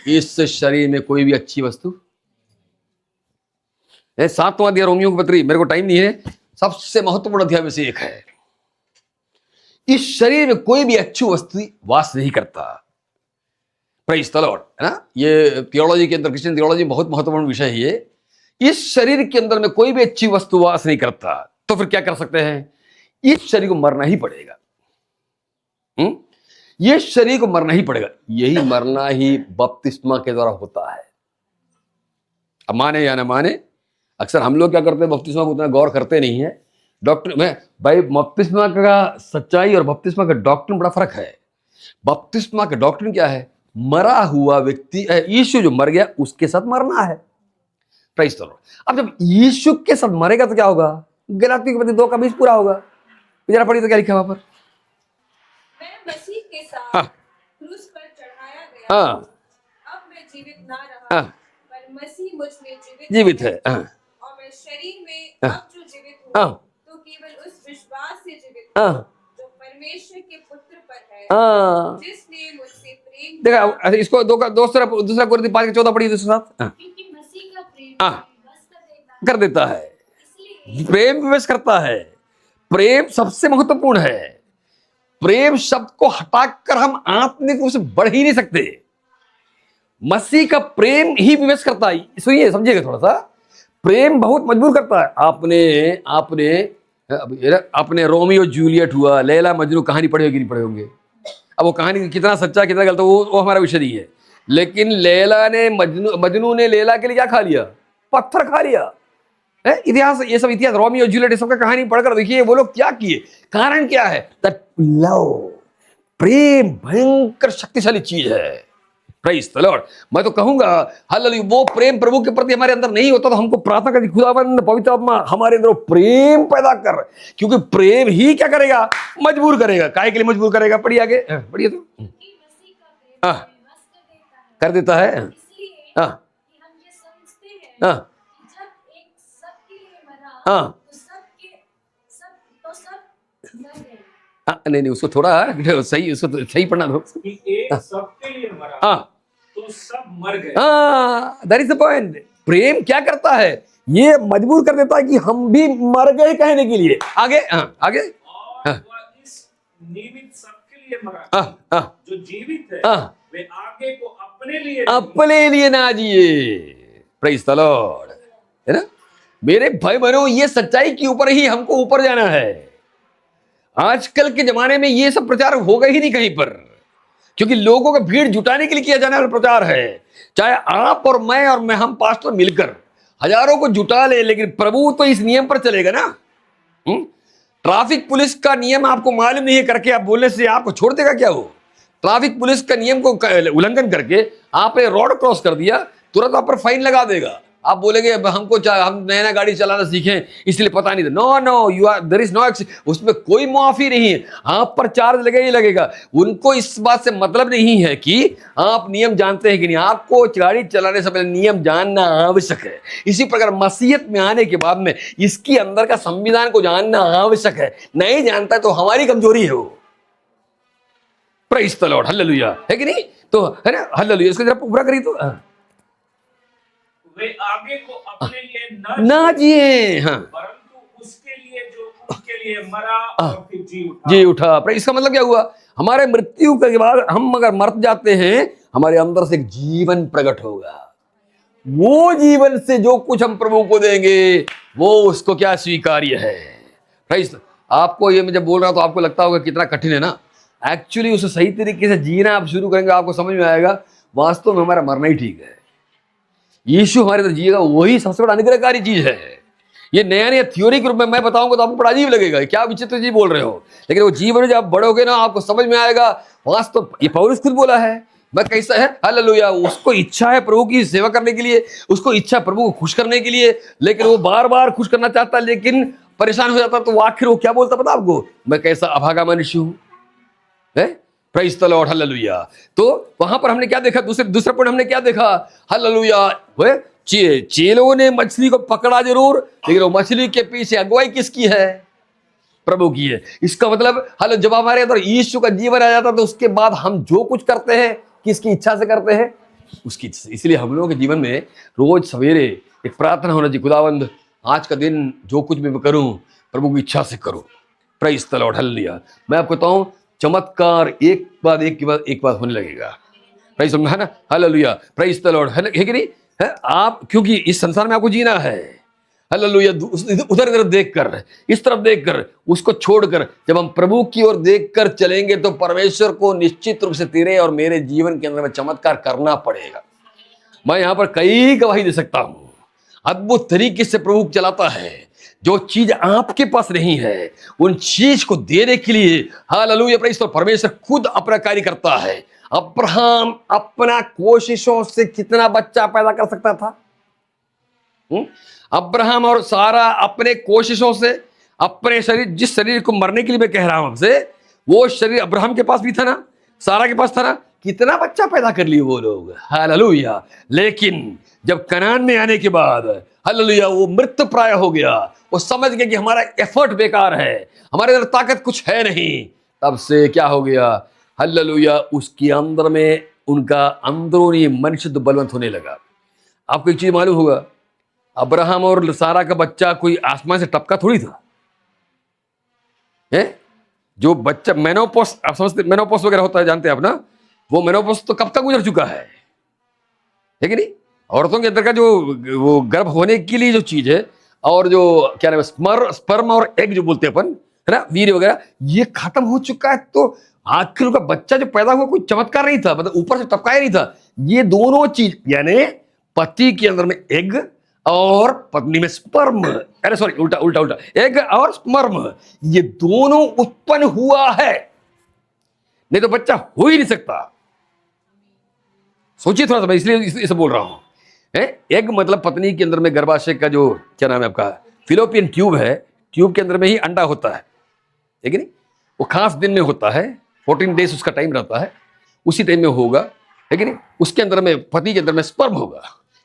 इस शरीर में कोई भी अच्छी वस्तु, 7वां अध्याय रोमियो के पत्री, मेरे को टाइम नहीं है, सबसे महत्वपूर्ण अध्याय में से एक है। इस शरीर में कोई भी अच्छी वस्तु वास नहीं करता। प्रेज़ द लॉर्ड, है ना। ये थियोलॉजी के अंदर, क्रिश्चियन थियोलॉजी बहुत महत्वपूर्ण विषय है ये। इस शरीर के अंदर में कोई भी अच्छी वस्तु वास नहीं करता, तो फिर क्या कर सकते हैं? इस शरीर को मरना ही पड़ेगा। ये शरीर को मरना ही पड़ेगा। यही मरना ही बपतिस्मा के द्वारा होता है। अब माने या ना माने, अक्सर हम लोग क्या करते हैं, बपतिस्मा को उतना गौर करते नहीं है। डॉक्टर में भाई, बपतिस्मा का सच्चाई और बपतिस्मा का डॉक्ट्रिन बड़ा फर्क है। बपतिस्मा का डॉक्ट्रिन क्या है? मरा हुआ व्यक्ति, यीशु जो मर गया उसके साथ मरना है। Praise the Lord. अब जब यीशु के साथ मरेगा तो क्या होगा? गलातियों के 2:20 पूरा होगा। जरा पढ़िए तो क्या लिखा है वहां पर? मैं मसीह के साथ क्रूस पर चढ़ाया गया। अब मैं जीवित ना रहा, पर मसीह मुझ में जीवित है। और मैं शरीर में अब जो जीवित हूँ, तो केवल उस विश्वास से जीवित हूँ जो परमेश्वर के पुत्र पर है, जिसने मुझसे प्रेम किया। देखा, इसको दूसरा कोरिन्थी 5:14 पढ़िए दूसरे साथ। क्योंकि मसीह का प्रेम कर देता है, प्रेम विवश करता है। प्रेम सबसे महत्वपूर्ण है। प्रेम शब्द को हटाकर हम आत्मिक रूप से बढ़ ही नहीं सकते। मसीह का प्रेम ही विवश करता है। सुनिए, समझिएगा थोड़ा सा। प्रेम बहुत मजबूर करता है। आपने रोमियो जूलियट हुआ, लैला मजनू कहानी पढ़े होगी, नहीं पढ़े होंगे। अब वो कहानी कितना सच्चा कितना गलत वो हमारा विषय नहीं है। लेकिन लैला ने मजनू ने लैला के लिए क्या खा लिया? पत्थर खा लिया। है इतिहास, ये सब इतिहास, रोमियो और जूलियट, ये सब का कहानी पढ़कर देखिए वो लोग क्या किए। कारण क्या है? दैट लव, प्रेम भयंकर शक्तिशाली चीज है। Praise the Lord. मैं तो कहूंगा हालेलुया, वो प्रेम प्रभु के प्रति हमारे अंदर नहीं होता तो हमको प्रार्थना करनी, खुदावंद पवित्र आत्मा हमारे अंदर प्रेम पैदा कर, क्योंकि प्रेम ही क्या करेगा? मजबूर करेगा। काहे के लिए मजबूर करेगा? पढ़िए आगे, पढ़िए तो। कि मसीह का प्रेम हाँ, हमें वश कर देता है, कर देता है। इसलिए हाँ कि हम ये समझते हैं हाँ कि जब एक सबके लिए मरा हाँ तो सब मर गए। हाँ, नहीं नहीं, उसको थोड़ा सही, उसको तो सही पढ़ना दो। कि एक सबके लिए मरा हाँ तो सब मर गए। हाँ, दैट इज द पॉइंट। प्रेम क्या करता है? ये मजबूर कर देता है कि हम भी मर गए कहने के लिए। आगे, हाँ आगे, और हाँ वह इस निमित्त सबके लिए मरा, हाँ हाँ जो जीवित है हाँ, वे आगे को अपने लिए नहीं, अपने लिए ना जिए। प्रेज़ द लॉर्ड, है ना मेरे भाई बहनों, ये सच्चाई के ऊपर ही हमको ऊपर जाना है। आजकल के जमाने में ये सब प्रचार होगा ही नहीं कहीं पर, क्योंकि लोगों का भीड़ जुटाने के लिए किया जाने वाला प्रचार है। चाहे आप और मैं हम पास्टर मिलकर हजारों को जुटा ले, लेकिन प्रभु तो इस नियम पर चलेगा ना। ट्रैफिक पुलिस का नियम आपको मालूम नहीं है करके आप बोलने से आपको छोड़ देगा क्या? वो ट्रैफिक पुलिस का नियम को उल्लंघन करके आपने रोड क्रॉस कर दिया, तुरंत आप पर फाइन लगा देगा। आप बोलेंगे हम नया गाड़ी चलाना सीखें इसलिए पता नहीं था। No no, you are there is no, उसमें कोई मुआफी नहीं है, आप पर चार्ज लगेगा ही लगेगा। उनको इस बात से मतलब नहीं है कि आप नियम जानते हैं कि नहीं, आपको गाड़ी चलाने से पहले नियम जानना आवश्यक है। इसी प्रकार मसीहत में आने के बाद में इसकी अंदर का संविधान को जानना आवश्यक है। नहीं जानता तो हमारी कमजोरी है वो। प्रेज़ द लॉर्ड, हालेलुया, है कि नहीं? तो है ना, हालेलुया। इसको जरा पूरा करिए तो। वे आगे को अपने लिए ना जिए, हाँ, परंतु उसके लिए जो उनके लिए मरा और फिर जी उठा। जी उठा। पर इसका मतलब क्या हुआ? हमारे मृत्यु के बाद हम अगर मर जाते हैं, हमारे अंदर से एक जीवन प्रकट होगा। वो जीवन से जो कुछ हम प्रभु को देंगे वो उसको क्या स्वीकार्य है। प्रेज़। आपको ये मैं जब बोल रहा हूं तो आपको लगता होगा कितना कठिन है ना। एक्चुअली उसे सही तरीके से जीना आप शुरू करेंगे, आपको समझ में आएगा वास्तव में हमारा मरना ही ठीक है। यीशु हमारे अंदर जिएगा, वही सबसे बड़ा अनुग्रहकारी चीज है। ये नया नया थ्योरी के रूप में मैं बताऊंगा तो आपको बड़ा अजीब लगेगा, क्या विचित्र चीज बोल रहे हो, लेकिन वो जीवन में जब आप बढ़ोगे ना आपको समझ में आएगा। वास्तव ये पौलुस खुद बोला है, मैं कैसा है, हालेलुया। उसको इच्छा है प्रभु की सेवा करने के लिए, उसको इच्छा प्रभु को खुश करने के लिए, लेकिन वो बार बार खुश करना चाहता लेकिन परेशान हो जाता। तो आखिर वो क्या बोलता पता आपको? मैं कैसा अभागा मनुष्य हूं, है। Praise the Lord, hallelujah. तो वहां पर हमने क्या देखा? दूसरा पॉइंट हमने क्या देखा? हालेलुया। चेलों ने मछली को पकड़ा जरूर, लेकिन वो मछली के पीछे अगुवाई किसकी है? प्रभु की है। इसका मतलब हाल जब हमारे अंदर यीशु का जीवन आ जाता तो उसके बाद हम जो कुछ करते हैं किसकी इच्छा से करते हैं? उसकी। इसलिए हम लोगों के जीवन में रोज सवेरे एक प्रार्थना होना चाहिए, खुदावंद आज का दिन जो कुछ भी मैं करूं प्रभु की इच्छा से करूं। Praise the Lord, hallelujah. मैं आपको बताऊं चमत्कार एक बाद एक बात होने लगेगा। प्रेज़, है ना, हालेलुया। प्रेज़ द लॉर्ड, है कि नहीं? है आप, क्योंकि इस संसार में आपको जीना है। हालेलुया। उधर इधर देखकर, इस तरफ देखकर, उसको छोड़कर जब हम प्रभु की ओर देखकर चलेंगे तो परमेश्वर को निश्चित रूप से तेरे और मेरे जीवन के अंदर में चमत्कार करना पड़ेगा। मैं यहां पर कई गवाही दे सकता हूं, अद्भुत तरीके से प्रभु चलाता है। जो चीज आपके पास नहीं है उन चीज को देने के लिए हालेलुया प्रेज़ तो परमेश्वर खुद अपना कार्य करता है। अब्राहम अपना कोशिशों से कितना बच्चा पैदा कर सकता था? अब्राहम और सारा अपने कोशिशों से अपने शरीर, जिस शरीर को मरने के लिए मैं कह रहा हूं हमसे, वो शरीर अब्राहम के पास भी था ना, सारा के पास था ना, कितना बच्चा पैदा कर लिए वो लोग, हालेलुया। लेकिन जब कनान में आने के बाद हालेलुया वो मृत्यु प्राय हो गया, वो समझ गया कि हमारा एफर्ट बेकार है, हमारे अंदर ताकत कुछ है नहीं। तब से क्या हो गया? हालेलुया, उसके अंदर में उनका अंदरूनी मनुष्य बलवंत होने लगा। आपको एक चीज मालूम होगा, अब्राहम और सारा का बच्चा कोई आसमान से टपका थोड़ी था, है? जो बच्चा मेनोपॉज, आप समझते मेनोपॉज वगैरह होता है, जानते हैं आप ना, वो मेनोपॉज तो कब तक गुजर चुका है कि नहीं? औरतों के अंदर का जो वो गर्भ होने के लिए जो चीज है और जो क्या नाम है स्पर्म और एग जो बोलते हैं अपन, है ना, वीर्य वगैरह, ये खत्म हो चुका है। तो आखिर का बच्चा जो पैदा हुआ कोई चमत्कार नहीं था, मतलब ऊपर से टपकाया नहीं था। ये दोनों चीज यानी पति के अंदर में एग और पत्नी में स्पर्म, अरे सॉरी उल्टा उल्टा उल्टा, एग और स्पर्म, ये दोनों उत्पन्न हुआ है, नहीं तो बच्चा हो ही नहीं सकता। सोचिए थोड़ा सा, मैं इसलिए इसे बोल रहा हूं। एग मतलब पत्नी के अंदर में गर्भाशय का जो क्या नाम है आपका, फिलोपियन ट्यूब है, ट्यूब के अंदर में ही अंडा होता है कि नहीं? वो खास दिन में होता है, 14 डेज उसका टाइम रहता है, उसी टाइम में होगा, है कि नहीं? उसके अंदर में पति के अंदर में स्पर्म होगा,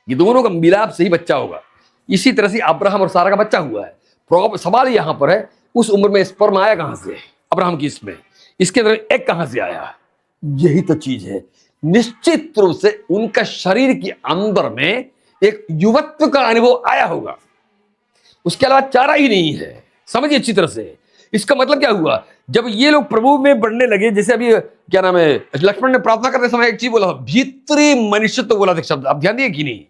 ये दोनों का मिलाप से ही बच्चा होगा। इसी तरह से अब्राहम और सारा का बच्चा हुआ है। सवाल यहां पर है, उस उम्र में स्पर्म आया कहां से अब्राहम की, इसमें इसके अंदर एग कहां से आया? यही तो चीज है। निश्चित रूप से उनका शरीर के अंदर में एक युवत्व का अनुभव आया होगा, उसके अलावा चारा ही नहीं है। समझिए अच्छी तरह से, इसका मतलब क्या हुआ? जब ये लोग प्रभु में बढ़ने लगे, जैसे अभी क्या नाम है, लक्ष्मण ने प्रार्थना करते समय एक चीज बोला, भीतरी मनुष्यत्व बोला था शब्द, आप ध्यान दिए कि नहीं?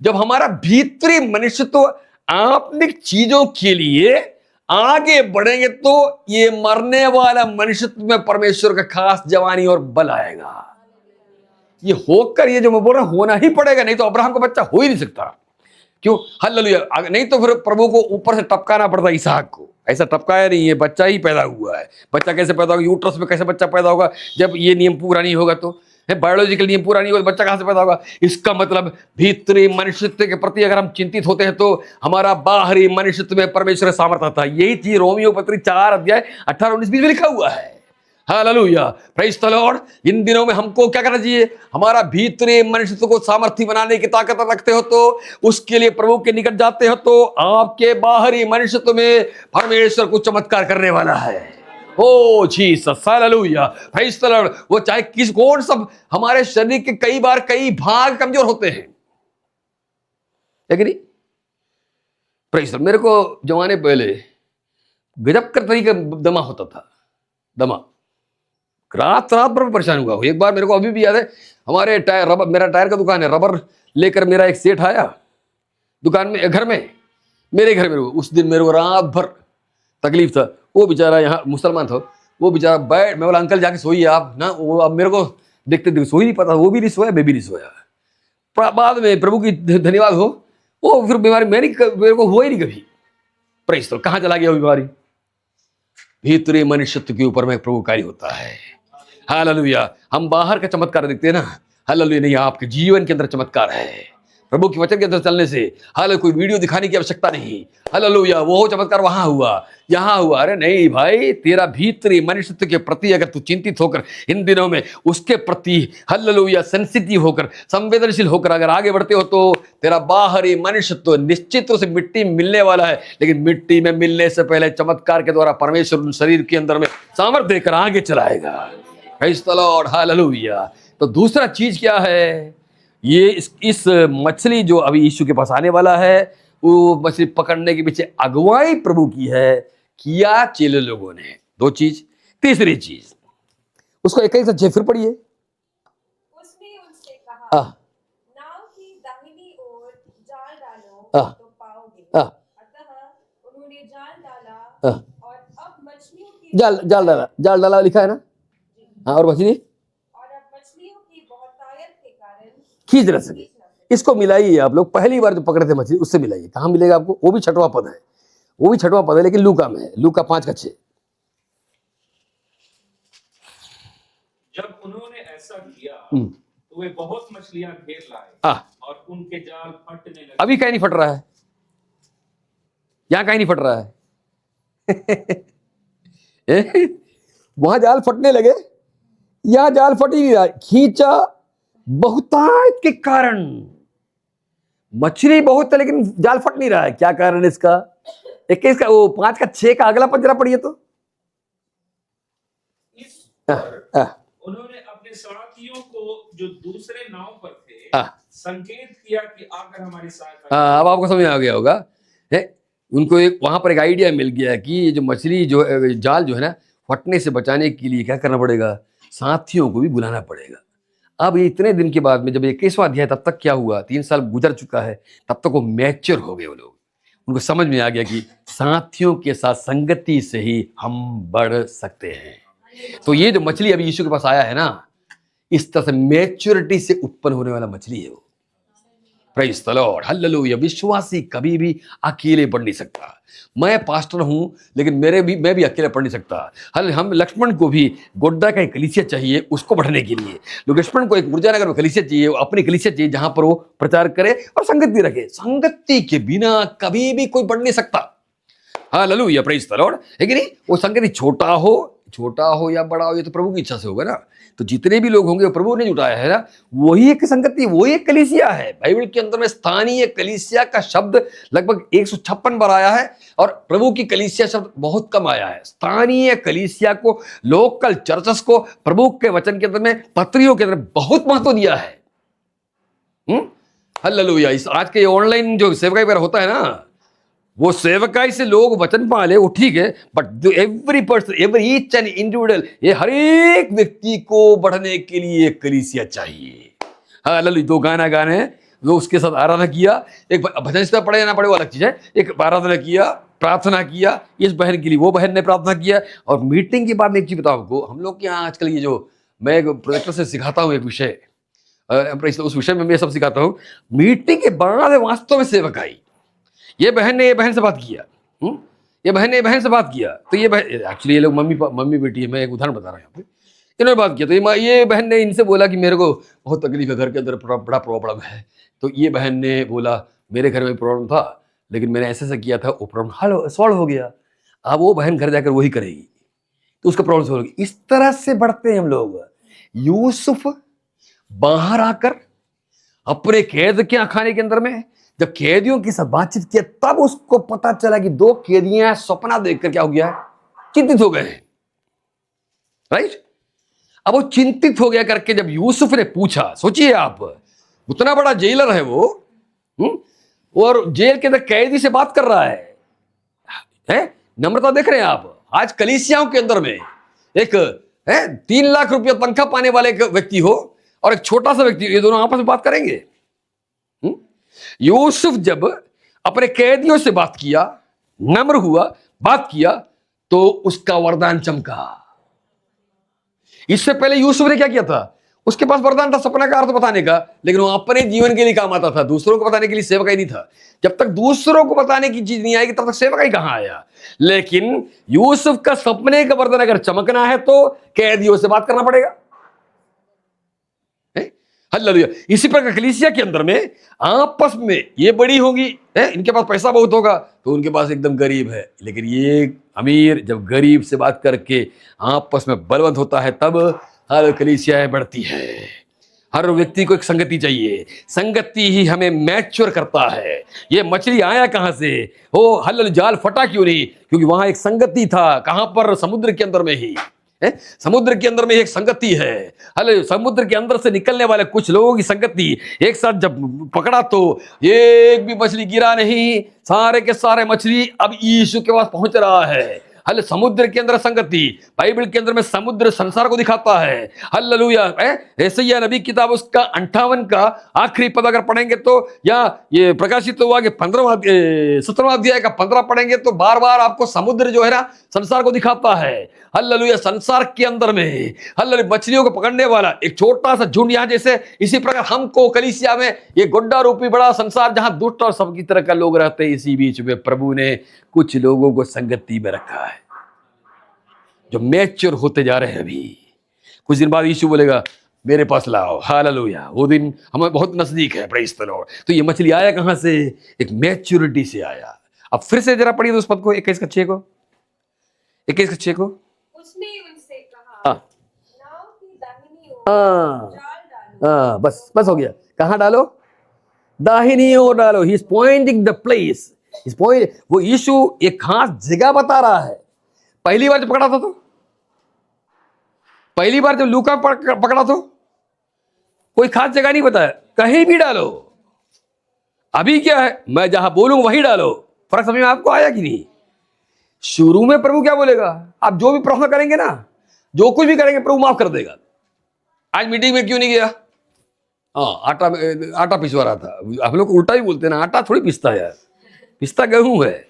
जब हमारा भीतरी मनुष्यत्व आत्मिक चीजों के लिए आगे बढ़ेंगे तो ये मरने वाला मनुष्यत्व में परमेश्वर का खास जवानी और बल आएगा। ये होकर, ये जो मैं बोल रहा हूं, होना ही पड़ेगा, नहीं तो अब्राहम का बच्चा हो ही नहीं सकता। क्यों? हालेलुया। नहीं तो फिर प्रभु को ऊपर से टपकाना पड़ता इसहाक को, ऐसा टपकाया नहीं है, बच्चा ही पैदा हुआ है। बच्चा कैसे पैदा होगा? यूट्रस में कैसे बच्चा पैदा होगा? जब ये नियम पूरा नहीं होगा तो, बायोलॉजिकल नियम पूरा नहीं होगा, बच्चा कहां से पैदा होगा? इसका मतलब भीतरी मनुष्यत्व के प्रति अगर हम चिंतित होते हैं तो हमारा बाहरी मनुष्यत्व में परमेश्वर सामर्थ्य आता है। यही चीज रोमियो पत्री 4 अध्याय 18-19 में लिखा हुआ है। Hallelujah, praise the lord. इन दिनों में हमको क्या करना चाहिए? हमारा भीतरी मनुष्यत्व को सामर्थ्य बनाने की ताकत रखते हो तो, उसके लिए प्रभु के निकट जाते हो तो आपके बाहरी मनुष्यत्व में परमेश्वर कुछ चमत्कार करने वाला है। Oh Jesus, hallelujah, praise the lord. वो चाहे कौन सब हमारे शरीर के कई बार कई भाग कमजोर होते हैं, लेकिन प्रेज़ द लॉर्ड। मेरे को जमाने पहले गजब का तरीका दमा होता था, दमा, रात भर परेशान हुआ हूं। एक बार मेरे को अभी भी याद है, हमारे टायर रबर, मेरा टायर का दुकान है, रबर लेकर मेरा एक सेठ आया दुकान में, घर में, मेरे घर में। उस दिन मेरे को रात भर तकलीफ था। वो बेचारा यहाँ मुसलमान था, वो बेचारा बैठ, मैं बोला अंकल जाके सोइए आप ना। वो अब मेरे को देखते देखते सो ही नहीं पाता, वो भी नहीं सोया, मैं भी नहीं सोया। बाद में प्रभु की धन्यवाद हो, वो फिर बीमारी मेरे को हुआ ही नहीं कभी। Praise the Lord. कहां चला गया वो बीमारी? भीतरी मनुष्यत्व के ऊपर में प्रभु कार्य होता है। हालेलुया। हम बाहर का चमत्कार देखते हैं ना, हालेलुया, नहीं, आपके जीवन के अंदर चमत्कार है प्रभु के वचन के अंदर चलने से। हालेलुया, कोई वीडियो दिखाने की आवश्यकता नहीं। हालेलुया, वो चमत्कार वहां हुआ, यहां हुआ। अरे नहीं भाई, तेरा भीतरी मनुष्यत्व के प्रति अगर तू चिंतित होकर इन दिनों में उसके प्रति हालेलुया सेंसिटिव होकर, संवेदनशील होकर अगर आगे बढ़ते हो तो तेरा बाहरी मनुष्यत्व निश्चित रूप से मिट्टी में मिलने वाला है। लेकिन मिट्टी में मिलने से पहले चमत्कार के द्वारा परमेश्वर शरीर के अंदर में सामर्थ्य देकर आगे चलाएगा। Praise the Lord, hallelujah. तो दूसरा चीज क्या है? ये इस मछली जो अभी यीशु के पास आने वाला है, वो मछली पकड़ने के पीछे अगुवाई प्रभु की है, किया चेले लोगों ने। दो चीज। तीसरी चीज, उसको 21 से 6 फिर पढ़िए। उसने उनसे कहा, नाव की दाहिनी ओर जाल डालो तो पाओगे। अतः उन्होंने जाल डाला और अब मछलियों की जाल डाला लिखा है ना? हाँ, और मछलियों की बहुतायत के कारण खींच न सके। इसको मिलाइए आप लोग, पहली बार जो पकड़े थे मछली उससे मिलाइए। कहां मिलेगा आपको? वो भी 6वां पद है, वो भी 6वां पद है, लेकिन लूका में है, लूका 5:6। जब उन्होंने ऐसा किया तो वे बहुत मछलियां घेर लाए और उनके जाल फटने लगे। अभी कहीं नहीं फट रहा है, यहां कहीं नहीं फट रहा है। वहां जाल फटने लगे, यहां जाल फट ही नहीं रहा। खींचा बहुतायत के कारण, मछली बहुत है लेकिन जाल फट नहीं रहा है। क्या कारण है इसका? 21 का, वो 5 का 6 का अगला पद जरा पढ़िए तो। इस पर उन्होंने अपने साथियों को जो दूसरे नाव पर थे संकेत किया कि आकर हमारी सहायता। अब आपको समझ आ गया होगा है? उनको एक वहां पर एक आइडिया मिल गया कि ये जो मछली जो जाल जो है ना, फटने से बचाने के लिए क्या करना पड़ेगा? साथियों को भी बुलाना पड़ेगा। अब ये इतने दिन के बाद में जब 21वां अध्याय, तब तक क्या हुआ? 3 साल गुजर चुका है, तब तक वो मैच्योर हो गए वो लोग। उनको समझ में आ गया कि साथियों के साथ संगति से ही हम बढ़ सकते हैं। तो ये जो मछली अभी यीशु के पास आया है ना, इस तरह से मैच्योरिटी से उत्पन्न होने वाला मछली है वो। Praise the Lord, hallelujah. विश्वासी कभी भी अकेले बढ़ नहीं सकता। मैं पास्टर हूं, लेकिन मैं भी अकेले पढ़ नहीं सकता। हम लक्ष्मण को भी गोड्डा का एक कलीसिया चाहिए उसको बढ़ने के लिए। लक्ष्मण को एक मुर्जानगर में कलीसिया चाहिए, अपनी कलीसिया चाहिए जहां पर वो प्रचार करे और संगति रखे। संगति के बिना कभी भी कोई बढ़ नहीं सकता। हालेलुया, प्रेज़ द लॉर्ड, है कि नहीं? वो संगति छोटा हो या बड़ा हो, ये तो प्रभु की इच्छा से होगा ना। तो जितने भी लोग होंगे वो प्रभु ने जुटाया है ना, वही एक संगति, वही एक कलीसिया है। बाइबल के अंदर में स्थानीय कलीसिया का शब्द लगभग 156 बार आया है और प्रभु की कलीसिया शब्द बहुत कम आया है। स्थानीय कलीसिया को, लोकल चर्चेस को प्रभु के वचन के अंदर में, पत्रियों के अंदर बहुत महत्व दिया है। हालेलुया। इस आज के ऑनलाइन जो सेवकाई वगैरह होता है ना, वो सेवकाई से लोग वचन पाले, वो ठीक है, but every person, every each and individual, ये हर एक व्यक्ति को बढ़ने के लिए एक कलीसिया चाहिए। हालेलुया। 2 गाना गाने, वो उसके साथ आराधना किया, एक भजन से पढ़े ना पढ़े वो अलग चीज है, एक आराधना किया, प्रार्थना किया, इस बहन के लिए वो बहन ने प्रार्थना किया। और मीटिंग के बाद में एक चीज बताऊं आपको, हम लोग के यहाँ आजकल ये जो मैं एक प्रोजेक्टर से सिखाता हूँ एक विषय, उस विषय में मैं सब सिखाता हूँ। मीटिंग के बाद वास्तव में सेवकाई, ये बहन ने ये बहन से बात किया, ये बहन ने ये बहन से बात किया, तो ये बहन, एक्चुअली ये लोग मम्मी बेटी है, मैं एक उदाहरण बता रहा हूँ यहाँ पे। इन्होंने बात किया तो ये बहन ने इनसे बोला कि मेरे को बहुत तकलीफ है, घर के अंदर बड़ा प्रॉब्लम है। तो ये बहन ने बोला मेरे घर में प्रॉब्लम था, लेकिन मैंने ऐसे किया था, वो प्रॉब्लम हल सॉल्व हो गया। अब वो बहन घर जाकर वही करेगी तो उसका प्रॉब्लम सॉल्व होगी। इस तरह से बढ़ते हैं हम लोग। यूसुफ बाहर आकर अपने कैद के खाने के अंदर में जब कैदियों की सब बातचीत किया, तब उसको पता चला कि 2 कैदियां सपना देखकर क्या हो गया है, चिंतित हो गए हैं। राइट। अब वो चिंतित हो गया करके जब यूसुफ ने पूछा, सोचिए आप, उतना बड़ा जेलर है वो, और जेल के अंदर कैदी से बात कर रहा है? नम्रता देख रहे हैं आप? आज कलीसियाओं के अंदर में एक 3 लाख रुपया तनख्वाह पाने वाले एक व्यक्ति हो और एक छोटा सा व्यक्ति, ये दोनों आपस में बात करेंगे? यूसुफ जब अपने कैदियों से बात किया, नम्र हुआ, बात किया, तो उसका वरदान चमका। इससे पहले यूसुफ ने क्या किया था? उसके पास वरदान था सपना का अर्थ बताने का, लेकिन वो अपने जीवन के लिए काम आता था, दूसरों को बताने के लिए सेवकाई नहीं था। जब तक दूसरों को बताने की चीज नहीं आएगी तब तक सेवकाई कहां आया? लेकिन यूसुफ का सपने का वरदान अगर चमकना है तो कैदियों से बात करना पड़ेगा। हालेलुया। इसी प्रकार कलीसिया के अंदर में आपस में ये बड़ी होगी, इनके पास पैसा बहुत होगा तो उनके पास एकदम गरीब है, लेकिन ये अमीर जब गरीब से बात करके आपस में बलवंत होता है, तब हर कलीसिया बढ़ती है। हर व्यक्ति को एक संगति चाहिए, संगति ही हमें मैच्योर करता है। ये मछली आया कहां से? हो हालेलुया, जाल फटा क्यों नहीं? क्योंकि वहां एक संगति था। कहां पर? समुद्र के अंदर में ही। समुद्र के अंदर में एक संगति है। हले समुद्र के अंदर से निकलने वाले कुछ लोगों की संगति एक साथ जब पकड़ा तो एक भी मछली गिरा नहीं, सारे के सारे मछली अब यीशु के पास पहुंच रहा है। हले समुद्र के अंदर संगति, बाइबल के अंदर में समुद्र संसार को दिखाता है। हालेलुया। यशायाह नबी किताब उसका 58 का आखिरी पद अगर पढ़ेंगे तो, या ये प्रकाशित हुआ कि 17वां अध्याय का 15 पढ़ेंगे तो बार बार आपको समुद्र जो है ना संसार को दिखाता है। हालेलुया। संसार के अंदर में हालेलुया मछलियों को पकड़ने वाला एक छोटा सा झुंड यहाँ जैसे, इसी प्रकार हमको कलीसिया में ये गोड्डा रूपी बड़ा संसार जहां दुष्ट और सबकी तरह का लोग रहते हैं, इसी बीच में प्रभु ने कुछ लोगों को संगति में रखा है जो मैच्योर होते जा रहे हैं। अभी कुछ दिन बाद यीशु बोलेगा मेरे पास लाओ। हालेलुया। वो दिन हमें बहुत नजदीक है। Praise the lord. तो ये मछली आया कहां से? एक मैच्योरिटी से आया। अब फिर से जरा पढ़िए उस पद को, 21 का 6 को। उसने उनसे कहा, नाव की दाहिनी ओर जाल डालो। बस हो गया। कहां डालो? दाहिनी ओर डालो। He is pointing the place. वो यीशु एक खास जगह बता रहा है। पहली बार जब पकड़ा था तो, पहली बार जब लूका पकड़ा तो कोई खास जगह नहीं बताया, कहीं भी डालो। अभी क्या है? मैं जहां बोलूं वहीं डालो। फर्क समझ में आपको आया कि नहीं? शुरू में प्रभु क्या बोलेगा? आप जो भी प्रार्थना करेंगे ना, जो कुछ भी करेंगे प्रभु माफ कर देगा। आज मीटिंग में क्यों नहीं गया? आटा पिसवा रहा था। हम लोग उल्टा ही बोलते हैं ना, आटा थोड़ी पिसता है यार, पिसता गेहूं है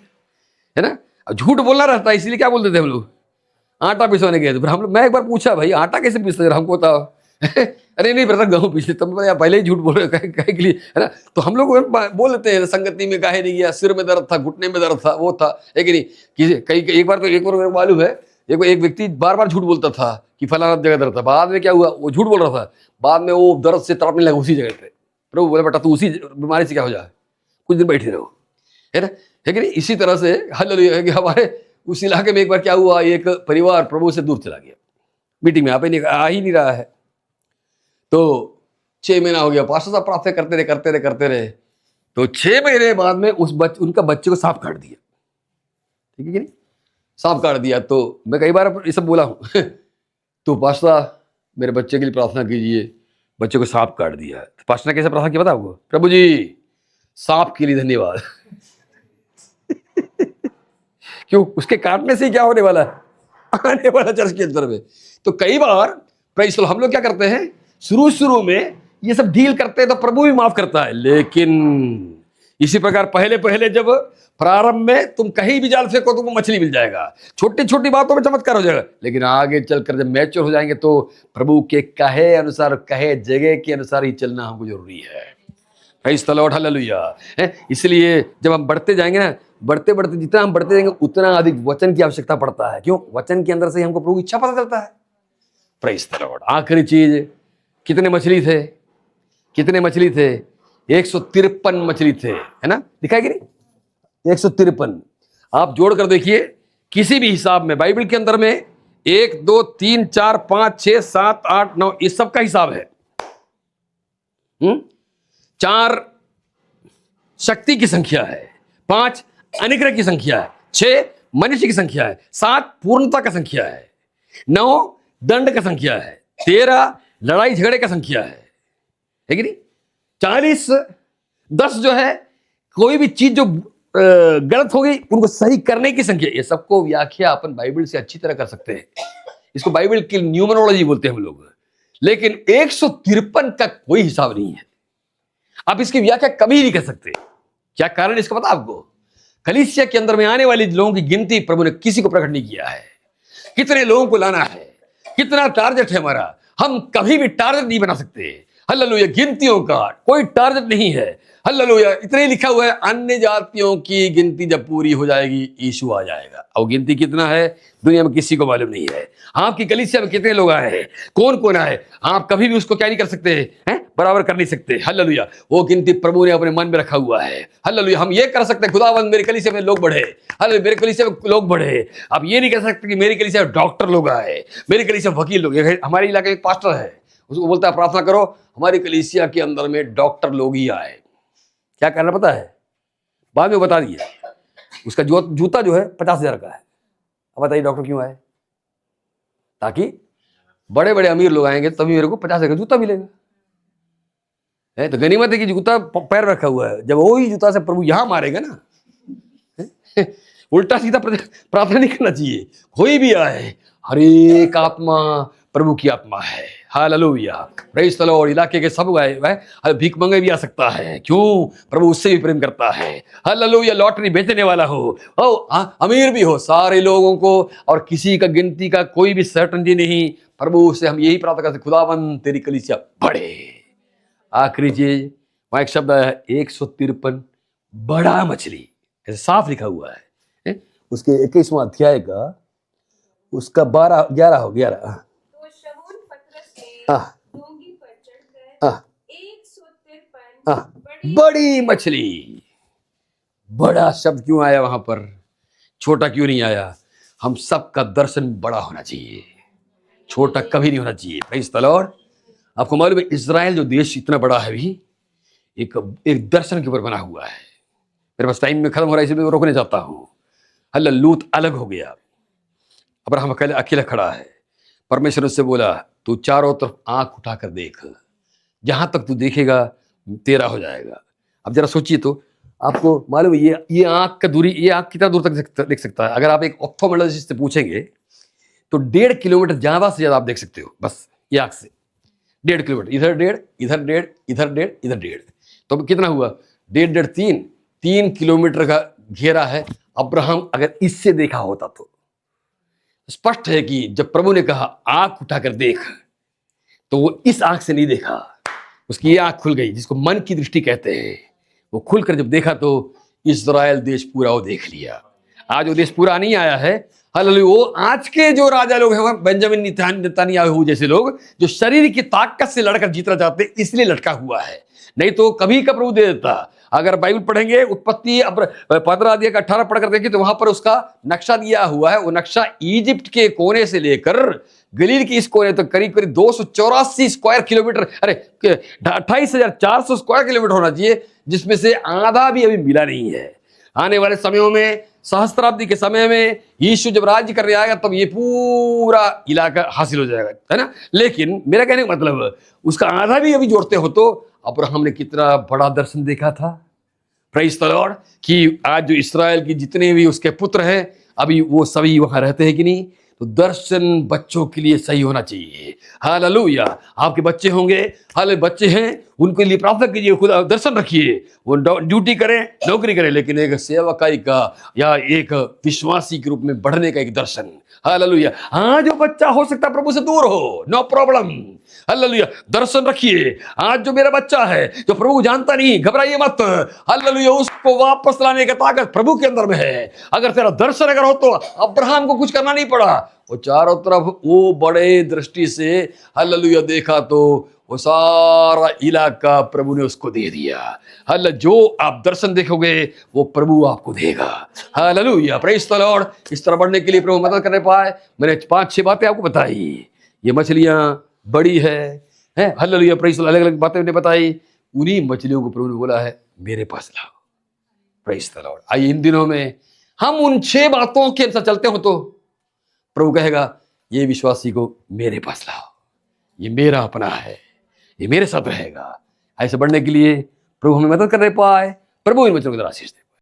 ना। झूठ बोलना रहता है, इसलिए क्या बोलते थे हम लोग? आटा पिसवाने गए थे। फिर हम लोग, मैं एक बार पूछा भाई आटा कैसे पिसते? हमको बताओ। अरे नहीं ब्रदर, गहूँ पिछले तुम पहले ही झूठ बोल रहे हो, काहे के लिए, है ना। तो हम लोग बोल लेते हैं संगति में काहे नहीं गया, सिर में दर्द था, घुटने में दर्द था, वो था, है कि नहीं। एक बार मेरे को मालूम है, एक व्यक्ति बार बार झूठ बोलता था कि फलाना जगह दर्द था। बाद में क्या हुआ, वो झूठ बोल रहा था, बाद में वो दर्द से तड़पने लगा उसी जगह पे। प्रभु बोले बेटा तू उसी बीमारी से क्या हो जाए, कुछ दिन बैठे रहो, है ना, है कि नहीं। इसी तरह से हालेलुया है कि हमारे उस इलाके में एक बार क्या हुआ, एक परिवार प्रभु से दूर चला गया, मीटिंग में आ ही नहीं रहा है। तो 6 महीना हो गया, पास्टर साहब प्रार्थना करते रहे। तो 6 महीने बाद में उनका बच्चे को सांप काट दिया, ठीक है कि नहीं, सांप काट दिया। तो मैं कई बार ये सब बोला हूँ तो पास्टर साहब मेरे बच्चे के लिए प्रार्थना कीजिए, बच्चे को सांप काट दिया। तो पास्टर ने कैसे प्रार्थना किया पता आपको, प्रभु जी सांप के लिए धन्यवाद क्यों, उसके काटने से क्या होने वाला है, आने वाला चर्च के अंदर में। तो कई बार प्रेज़ द लॉर्ड हम लोग क्या करते हैं, शुरू में ये सब डील करते हैं तो प्रभु भी माफ करता है। लेकिन इसी प्रकार पहले जब प्रारंभ में तुम कहीं भी जाल फेंको तुमको मछली मिल जाएगा, छोटी छोटी बातों में चमत्कार हो जाएगा। लेकिन आगे चलकर जब मैच्योर हो जाएंगे तो प्रभु के कहे अनुसार, कहे जगह के अनुसार ही चलना हमको जरूरी है। Praise the Lord, hallelujah. इसलिए जब हम बढ़ते जाएंगे ना, बढ़ते जितना हम बढ़ते जाएंगे उतना अधिक वचन की आवश्यकता पड़ता है। क्यों, वचन के अंदर से हमको प्रभु की इच्छा पता चलता है। Praise the Lord. आखिरी चीज, कितने मछली थे, 153 मछली थे, है ना, दिखाई कि नहीं, 153। आप जोड़ कर देखिए, किसी भी हिसाब में बाइबल के अंदर में 1 2 3 4 5 6 7 8 9 इस सब का हिसाब है। 4 शक्ति की संख्या है, 5 अनुग्रह की संख्या है, 6 मनुष्य की संख्या है, 7 पूर्णता का संख्या है, 9 दंड का संख्या है, 13 लड़ाई झगड़े का संख्या है कि नहीं, 40 10 जो है कोई भी चीज जो गलत हो गई उनको सही करने की संख्या। ये सबको व्याख्या अपन बाइबल से अच्छी तरह कर सकते हैं, इसको बाइबल की न्यूमरोलॉजी बोलते हैं हम लोग। लेकिन 153 का कोई हिसाब नहीं है, आप इसकी व्याख्या कभी नहीं कर सकते। क्या कारण इसका पता आपको, कलीसिया के अंदर में आने वाले लोगों की गिनती प्रभु ने किसी को प्रकट नहीं किया है। कितने लोगों को लाना है, कितना टारगेट है हमारा, हम कभी भी टारगेट नहीं बना सकते। हालेलुया, गिनतियों का कोई टारगेट नहीं है। हालेलुया, इतना ही लिखा हुआ है, अन्य जातियों की गिनती जब पूरी हो जाएगी यीशु आ जाएगा। और गिनती कितना है दुनिया में किसी को मालूम नहीं है। आपकी कलीसिया में कितने लोग आए हैं, कौन आए, आप कभी भी उसको क्या नहीं कर सकते हैं, बराबर कर नहीं सकते। हालेलुया, वो गिनती प्रभु ने अपने मन में रखा हुआ है। हालेलुया, हम ये कर सकते हैं, खुदावंद मेरी कलीसिया में लोग बढ़े, हालेलुया मेरे कलीसिया में लोग बढ़े। आप ये नहीं कह सकते कि मेरी कलीसिया में डॉक्टर लोग आए, मेरी कलीसिया में वकील लोग। हमारे इलाके में एक पास्टर है, उसको बोलता है प्रार्थना करो हमारी कलीसिया के अंदर में डॉक्टर लोग ही आए। क्या करना पता है, बाद में बता दिए। उसका जूता जो है 50,000 का है। अब बताइए डॉक्टर क्यों आए, ताकि बड़े बड़े अमीर लोग आएंगे तभी मेरे को 50,000 का जूता मिलेगा। है तो गनीमत है कि जूता पैर रखा हुआ है, जब वही जूता से प्रभु यहां मारेगा ना, उल्टा सीधा प्रार्थना नहीं करना चाहिए। कोई भी आए, हर एक आत्मा प्रभु की आत्मा है। Hallelujah, praise the Lord. इलाके के सब आए, वह भीख मंगे भी आ सकता है, क्यों, प्रभु उससे भी प्रेम करता है। हालेलुया, लॉटरी बेचने वाला हो, अमीर भी हो, सारे लोगों को, और किसी का गिनती का कोई भी सर्टेनिटी नहीं। प्रभु से हम यही प्रार्थना करते, खुदावन तेरी कलीसिया बढ़े। आखिरी चीज, वहां एक शब्द है 153 बड़ा मछली, ऐसे साफ लिखा हुआ है। उसके 21वां अध्याय का उसका 11 हो 11। तो शमून पतरस ने डोंगी पर चढ़कर 153 बड़ी मछली। बड़ा शब्द क्यों आया वहां पर, छोटा क्यों नहीं आया। हम सबका दर्शन बड़ा होना चाहिए, छोटा कभी नहीं होना चाहिए। Praise the Lord. आपको मालूम है इजराइल जो देश इतना बड़ा है भी एक दर्शन के ऊपर बना हुआ है। मेरे पास टाइम में खत्म हो रहा है, इसलिए मैं रोकने चाहता हूँ। हल्ला लूत अलग हो गया, अब्राहम अकेला खड़ा है। परमेश्वर उससे बोला तू चारों तरफ आंख उठाकर देख, जहां तक तू देखेगा तेरा हो जाएगा। अब जरा सोचिए तो, आपको मालूम है ये आंख का दूरी, ये आंख कितना दूर तक देख सकता है। अगर आप एक ऑप्थोमेट्रिस्ट से पूछेंगे तो 1.5 किलोमीटर ज्यादा से ज्यादा आप देख सकते हो, बस ये आंख से 1.5 किलोमीटर, इधर 1.5 इधर 1.5 इधर 1.5 इधर 1.5, तो कितना हुआ 1.5 3 किलोमीटर का घेरा है। अब्राहम अगर इससे देखा होता तो स्पष्ट है कि जब प्रभु ने कहा आंख उठाकर देख, तो वो इस आंख से नहीं देखा, उसकी ये आंख खुल गई जिसको मन की दृष्टि कहते हैं। वो खुलकर जब देखा तो इस्राएल देश पूरा वो देख लिया। आज वो देश पूरा नहीं आया है, हालेलुया। वो आज के जो राजा लोग हैं, बेंजामिन नेतन्याहू जैसे लोग, जो शरीर की ताकत से लड़कर जीतना चाहते इसलिए लटका हुआ है, नहीं तो कभी का प्रभु दे देता। अगर बाइबल पढ़ेंगे उत्पत्ति 15 अध्याय का 18 पढ़कर देखिए तो वहां पर उसका नक्शा दिया हुआ है। वो नक्शा इजिप्ट के कोने से लेकर गलील के इस कोने तक करीब करीब 284 स्क्वायर किलोमीटर, अरे 28,400 स्क्वायर किलोमीटर होना चाहिए, जिसमें से आधा भी अभी मिला नहीं है। आने वाले समयों में, सहस्त्राब्दी के समय में यीशु जब राज्य करने आएगा तब ये पूरा इलाका हासिल हो जाएगा, है ना। लेकिन मेरा कहने का मतलब उसका आधा भी अभी जोड़ते हो तो अब्राहम ने कितना बड़ा दर्शन देखा था, प्रेज़ द लॉर्ड, कि आज जो इस्राएल की जितने भी उसके पुत्र हैं अभी वो सभी वहां रहते हैं कि नहीं। तो दर्शन बच्चों के लिए सही होना चाहिए, हालेलुया। आपके बच्चे होंगे, हाले बच्चे हैं, उनके लिए प्रार्थना कीजिए, खुदा दर्शन रखिए, वो ड्यूटी करें, नौकरी करें, लेकिन एक सेवकाई का या एक विश्वासी के रूप में बढ़ने का एक दर्शन, हालेलुया। हाँ, जो बच्चा हो सकता है प्रभु से दूर हो, नो प्रॉब्लम, हालेलुया, दर्शन रखिए। आज जो मेरा बच्चा है जो प्रभु जानता नहीं, घबराइए मत, हालेलुया, उसको वापस लाने का ताकत प्रभु के अंदर में है। अगर तेरा दर्शन अगर हो तो अब्राहम को कुछ करना नहीं पड़ा, वो चारों तरफ वो बड़े दृष्टि से हालेलुया देखा तो वो सारा इलाका प्रभु ने उसको दे दिया। हालेलुया, जो आप दर्शन देखोगे वो प्रभु आपको देगा, हालेलुया, प्रेज़ द लॉर्ड। इस तरह बढ़ने के लिए प्रभु मदद करने पाए। मैंने 5-6 बातें आपको बताई। ये मछलियां बड़ी है, हालेलुया, प्रेज़ द लॉर्ड, अलग अलग बातें मैंने बताई। उन्हीं मछलियों को प्रभु ने बोला है मेरे पास लाओ, प्रेज़ द लॉर्ड। आइए इन दिनों में हम उन 6 बातों के अनुसार चलते हो तो प्रभु कहेगा ये विश्वासी को मेरे पास लाओ, ये मेरा अपना है, ये मेरे साथ रहेगा। ऐसे बढ़ने के लिए प्रभु हमें मदद करने पाए। प्रभु इन बच्चों को आशीष दे।